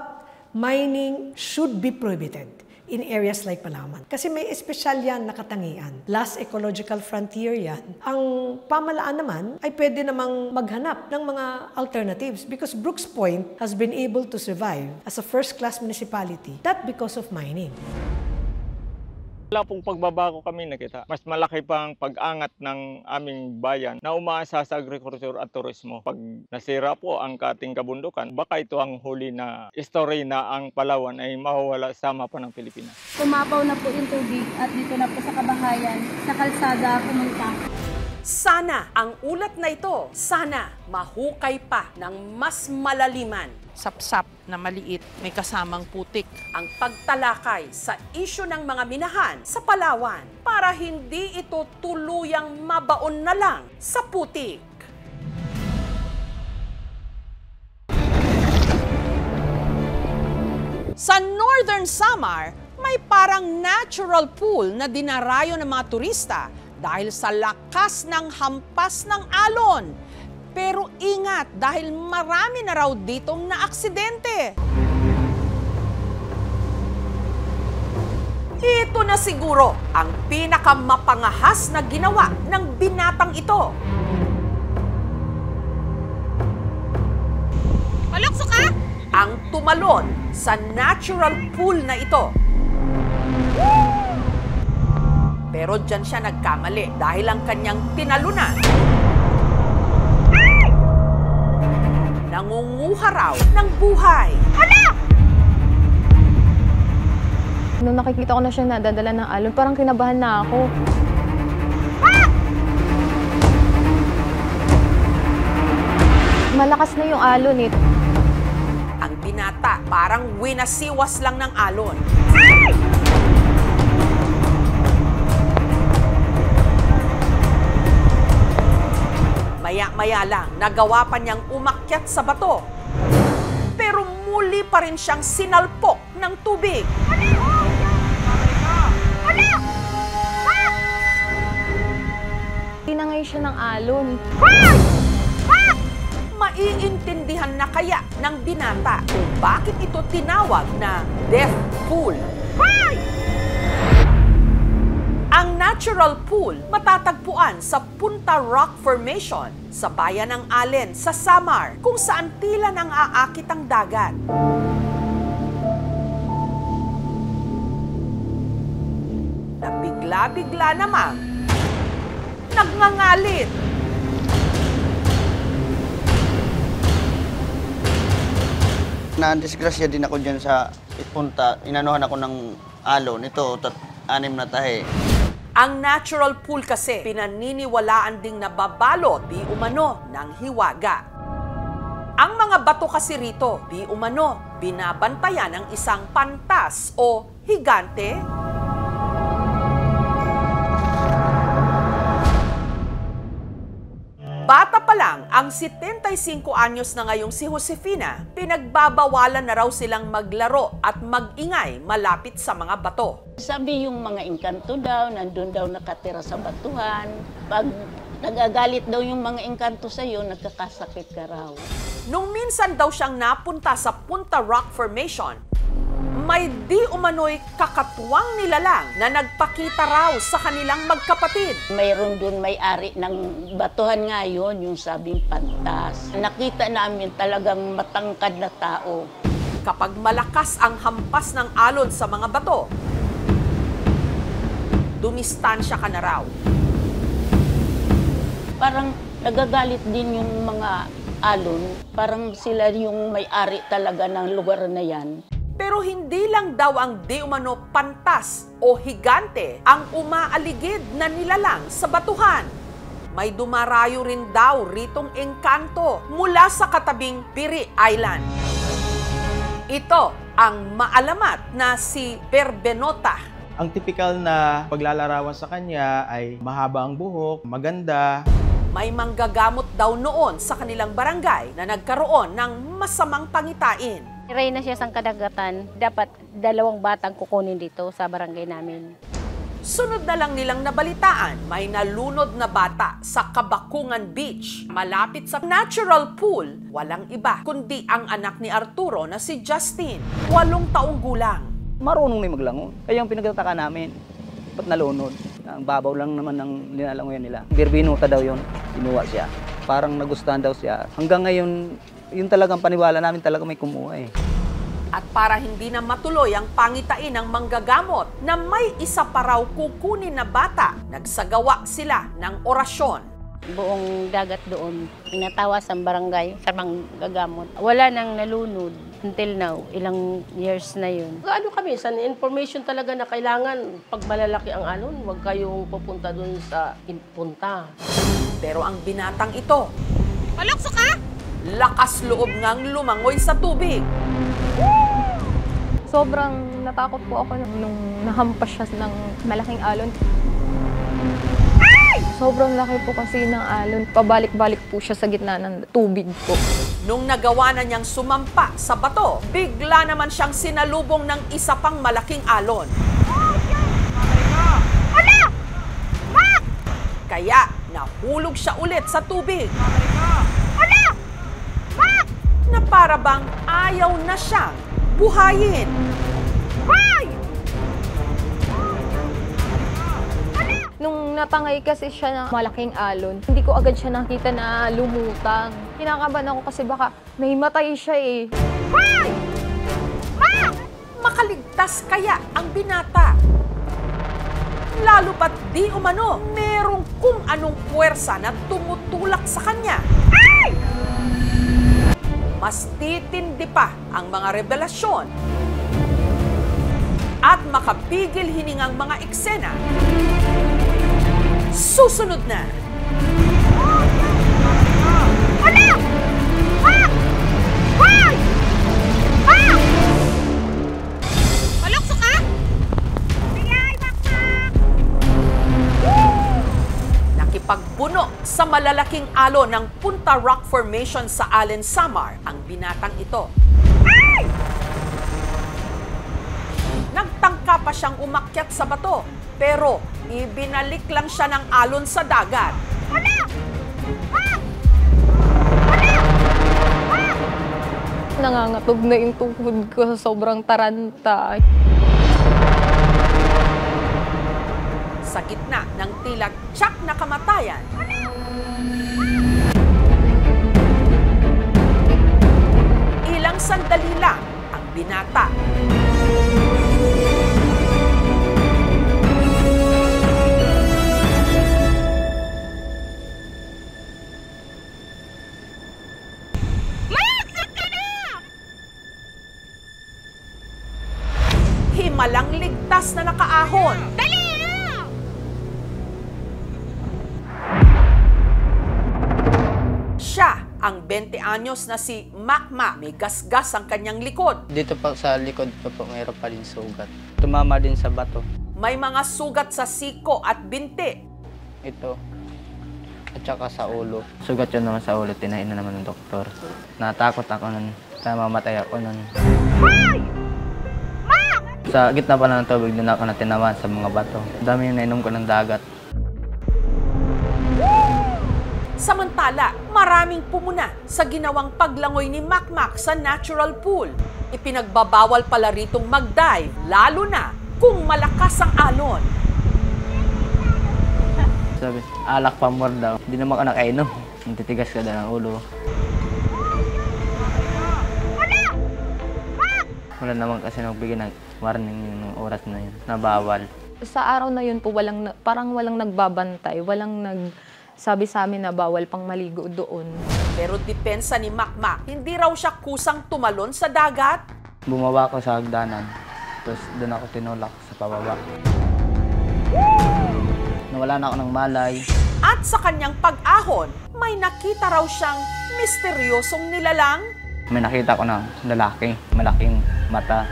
mining should be prohibited in areas like Palawan. Kasi may espesyal yan na katangian. Last ecological frontier yan. Ang pamalaan naman ay pwede namang maghanap ng mga alternatives because Brooks Point has been able to survive as a first-class municipality. That because of mining. Wala pong pagbabago kami nakita. Mas malaki pang pag-angat ng aming bayan na umaasa sa agriculture at turismo. Pag nasira po ang ating kabundukan, baka ito ang huli na story na ang Palawan ay mawawala sa mapa ng Pilipinas. Kumapaw na po yung tubig at dito na po sa kabahayan, sa kalsada pumunta. Sana ang ulat na ito, sana mahukay pa ng mas malaliman. Sapsap na maliit, may kasamang putik. Ang pagtalakay sa isyu ng mga minahan sa Palawan para hindi ito tuluyang mabaon na lang sa putik. Sa Northern Samar, may parang natural pool na dinarayo ng mga turista dahil sa lakas ng hampas ng alon. Pero ingat dahil marami na raw ditong naaksidente. Ito na siguro ang pinakamapangahas na ginawa ng binatang ito. Palukso ka! Ang tumalon sa natural pool na ito. Pero dyan siya nagkamali dahil ang kanyang tinalunan. Nangunguha raw ng buhay. Hala! Nung nakikita ko na siya nadadala ng alon, parang kinabahan na ako. Ah! Malakas na yung alon eh. Ang binata parang winasiwas lang ng alon. Ay! Maya-maya lang, nagawa pa niyang umakyat sa bato. Pero muli pa rin siyang sinalpok ng tubig. Tinangay siya ng alon. Maiintindihan na kaya ng binata kung bakit ito tinawag na death pool. Ang natural pool matatagpuan sa Punta Rock Formation sa bayan ng Allen sa Samar kung saan tila nang aakit ang dagat. Nabigla-bigla namang nagngangalit. Na-disgrasya din ako dyan sa Punta. Inanuhan ako ng alon. Ito, 6 na tahe. Ang natural pool kasi pinaniniwalaan ding nababalot di umano ng hiwaga. Ang mga bato kasi rito di umano binabantayan ng isang pantas o higante. Bata pa lang ang 75 anyos na ngayong si Josefina, pinagbabawalan na raw silang maglaro at mag-ingay malapit sa mga bato. Sabi yung mga engkanto daw, nandun daw nakatira sa batuhan. Pag nagagalit daw yung mga engkanto sa'yo, nagkakasakit ka raw. Nung minsan daw siyang napunta sa Punta Rock Formation, may di umano'y kakatuwang nilalang na nagpakita raw sa kanilang magkapatid. Mayroon dun may-ari ng batuhan ngayon, yung sabing Pantas. Nakita namin talagang matangkad na tao. Kapag malakas ang hampas ng alon sa mga bato, dumistansya ka na raw. Parang nagagalit din yung mga alon. Parang sila yung may-ari talaga ng lugar na yan. Pero hindi lang daw ang di umano pantas o higante ang umaaligid na nilalang sa batuhan. May dumarayo rin daw ritong engkanto mula sa katabing Piri Island. Ito ang maalamat na si Berbenota. Ang typical na paglalarawan sa kanya ay mahaba ang buhok, maganda. May manggagamot daw noon sa kanilang barangay na nagkaroon ng masamang pangitain. Reyna siya sa kadagatan. Dapat 2 batang kukunin dito sa barangay namin. Sunod na lang nilang nabalitaan, may nalunod na bata sa Kabakungan Beach. Malapit sa natural pool, walang iba kundi ang anak ni Arturo na si Justin, 8 taong gulang. Marunong may maglangon. Kaya yung pinagtataka namin, ba't nalunod? Ang babaw lang naman ng linalangoyan nila. Birbinuta daw yun, kinuha siya. Parang nagustuhan daw siya. Hanggang ngayon, yun talagang paniwala namin talaga may kumuha eh. At para hindi na matuloy ang pangitain ng manggagamot na may isa pa raw kukunin na bata, nagsagawa sila ng orasyon. Buong dagat doon, pinatawas ang barangay sa manggagamot. Wala nang nalunod until now, ilang years na yun. Ano kami, sa information talaga na kailangan pag malalaki ang alon, huwag kayong pupunta doon sa punta. Pero ang binatang ito, palokso ka? Lakas loob ngang lumangoy sa tubig. Sobrang natakot po ako nung nahampas siya ng malaking alon. Sobrang laki po kasi ng alon. Pabalik-balik po siya sa gitna ng tubig po. Nung nagawa na niyang sumampa sa bato, bigla naman siyang sinalubong ng isa pang malaking alon. Kaya nahulog siya ulit sa tubig. Na para bang ayaw na siyang buhayin. Nung natangay kasi siya na malaking alon, hindi ko agad siya nakita na lumutang. Kinakabahan ako kasi baka may matay siya eh. Makaligtas kaya ang binata? Lalo pat di umano, merong kung anong puwersa na tumutulak sa kanya. Mas titindi pa ang mga revelasyon at makapigil hiningang mga eksena. Susunod na! Palokso ka? Nakipagbuno sa malalaking alon ng Punta Rock Formation sa Allen Samar ang binatang ito. Nagtangka pa siyang umakyat sa bato, pero ibinalik lang siya ng alon sa dagat. Nangangatog na yung tuhod ko sa sobrang taranta. Sa gitna ng tila tiyak na kamatayan, ilang sandali lang ang binata. Himalang ligtas na nakaahon. Dali! Siya ang 20 anyos na si Makma. May gasgas ang kanyang likod. Dito pa sa likod po, mayroon pa din sugat. Tumama din sa bato. May mga sugat sa siko at binti. Ito at saka sa ulo. Sugat yun naman sa ulo, tinahin na naman ng doktor. Natakot ako nun, mamatay ako nun. Sa gitna pa ng tubig, doon ako natinaman sa mga bato. Dami yung nainom ko ng dagat. Samantala, maraming pumuna sa ginawang paglangoy ni Makmak sa natural pool. Ipinagbabawal pala ritong mag-dive, lalo na kung malakas ang alon. Sabi, alak pa more daw. Hindi naman ka nakainom. Titigas ka daw ng ulo. Wala naman kasi nagbigay ng warning yung oras na yun, na bawal. Sa araw na yun po, parang walang nagbabantay, walang nagsabi sa amin na bawal pang maligo doon. Pero depensa ni Makmak, hindi raw siya kusang tumalon sa dagat. Bumaba ako sa hagdanan, tapos doon ako tinulak sa pababa. Nawala na ako ng malay. At sa kanyang pag-ahon, may nakita raw siyang misteryosong nilalang. May nakita ko ng lalaki, malaking mata.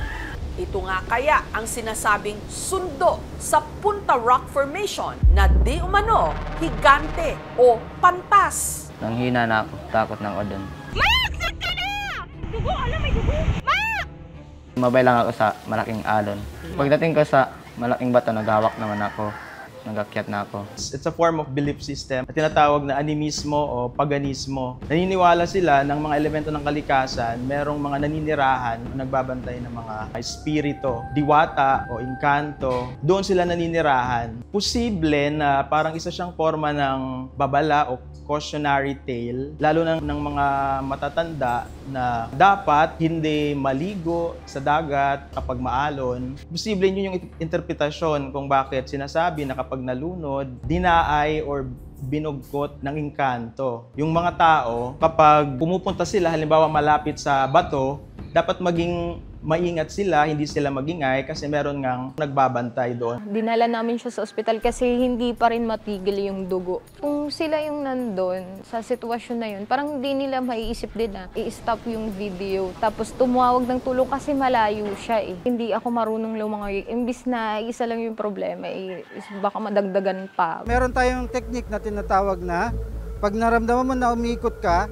Ito nga kaya ang sinasabing sundo sa Punta Rock Formation na di umano, higante o pantas. Nang hina na ako, takot na ako doon. Mak! Saan ka na? Dugo! Alam, may dugo! Mak! Mabay lang ako sa malaking alon. Pagdating ko sa malaking bato, naghawak naman ako. Nagakyat na ako. It's a form of belief system na tinatawag na animismo o paganismo. Naniniwala sila ng mga elemento ng kalikasan, merong mga naninirahan o nagbabantay ng mga espiritu, diwata o inkanto. Doon sila naninirahan. Posible na parang isa siyang forma ng babala o cautionary tale, lalo ng mga matatanda na dapat hindi maligo sa dagat kapag maalon. Posible yun yung interpretasyon kung bakit sinasabi na kapag nalunod, dinaay or binugkot ng engkanto. Yung mga tao, kapag pumupunta sila, halimbawa malapit sa bato, dapat maging maingat sila, hindi sila magingay kasi meron ngang nagbabantay doon. Dinala namin siya sa ospital kasi hindi pa rin matigil yung dugo. Kung sila yung nandun sa sitwasyon na yun, parang hindi nila maiisip din na i-stop yung video. Tapos tumawag ng tulong kasi malayo siya eh. Hindi ako marunong lumangoy. Imbis na isa lang yung problema, baka madagdagan pa. Meron tayong technique na tinatawag na pag naramdaman mo na umiikot ka,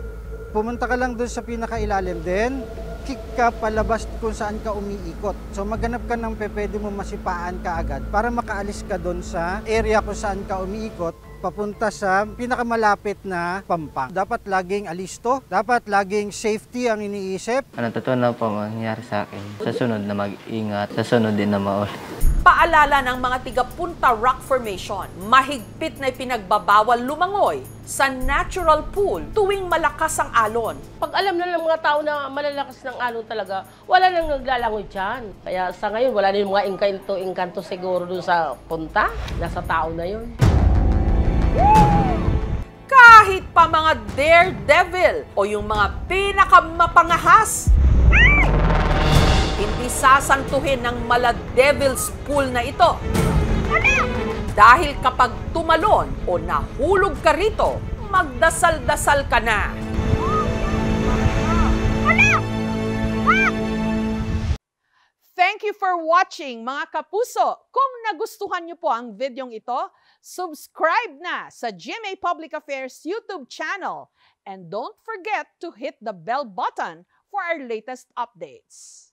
pumunta ka lang doon sa pinakailalim. Then, kick ka palabas kung saan ka umiikot. So maghanap ka ng pwede mo masipaan ka agad para makaalis ka doon sa area kung saan ka umiikot papunta sa pinakamalapit na pampang. Dapat laging alisto, dapat laging safety ang iniisip. Ano totoo na po mangyayari sa akin. Sa sunod na mag-ingat, sa sunod din na maulit. Paalala ng mga tiga Punta Rock Formation, mahigpit na ipinagbabawal lumangoy sa natural pool tuwing malakas ang alon. Pag alam na ng mga tao na malalakas ng alon talaga, wala nang naglalangoy dyan. Kaya sa ngayon, wala na yung mga engkanto siguro doon sa punta. Nasa tao na yun. Kahit pa mga daredevil o yung mga pinakamapangahas, hindi sasantuhin ng mala devil's pool na ito. Dahil kapag tumalon o nahulog ka rito, magdasal-dasal ka na. Thank you for watching mga kapuso. Kung nagustuhan niyo po ang videong ito, subscribe na sa GMA Public Affairs YouTube channel. And don't forget to hit the bell button for our latest updates.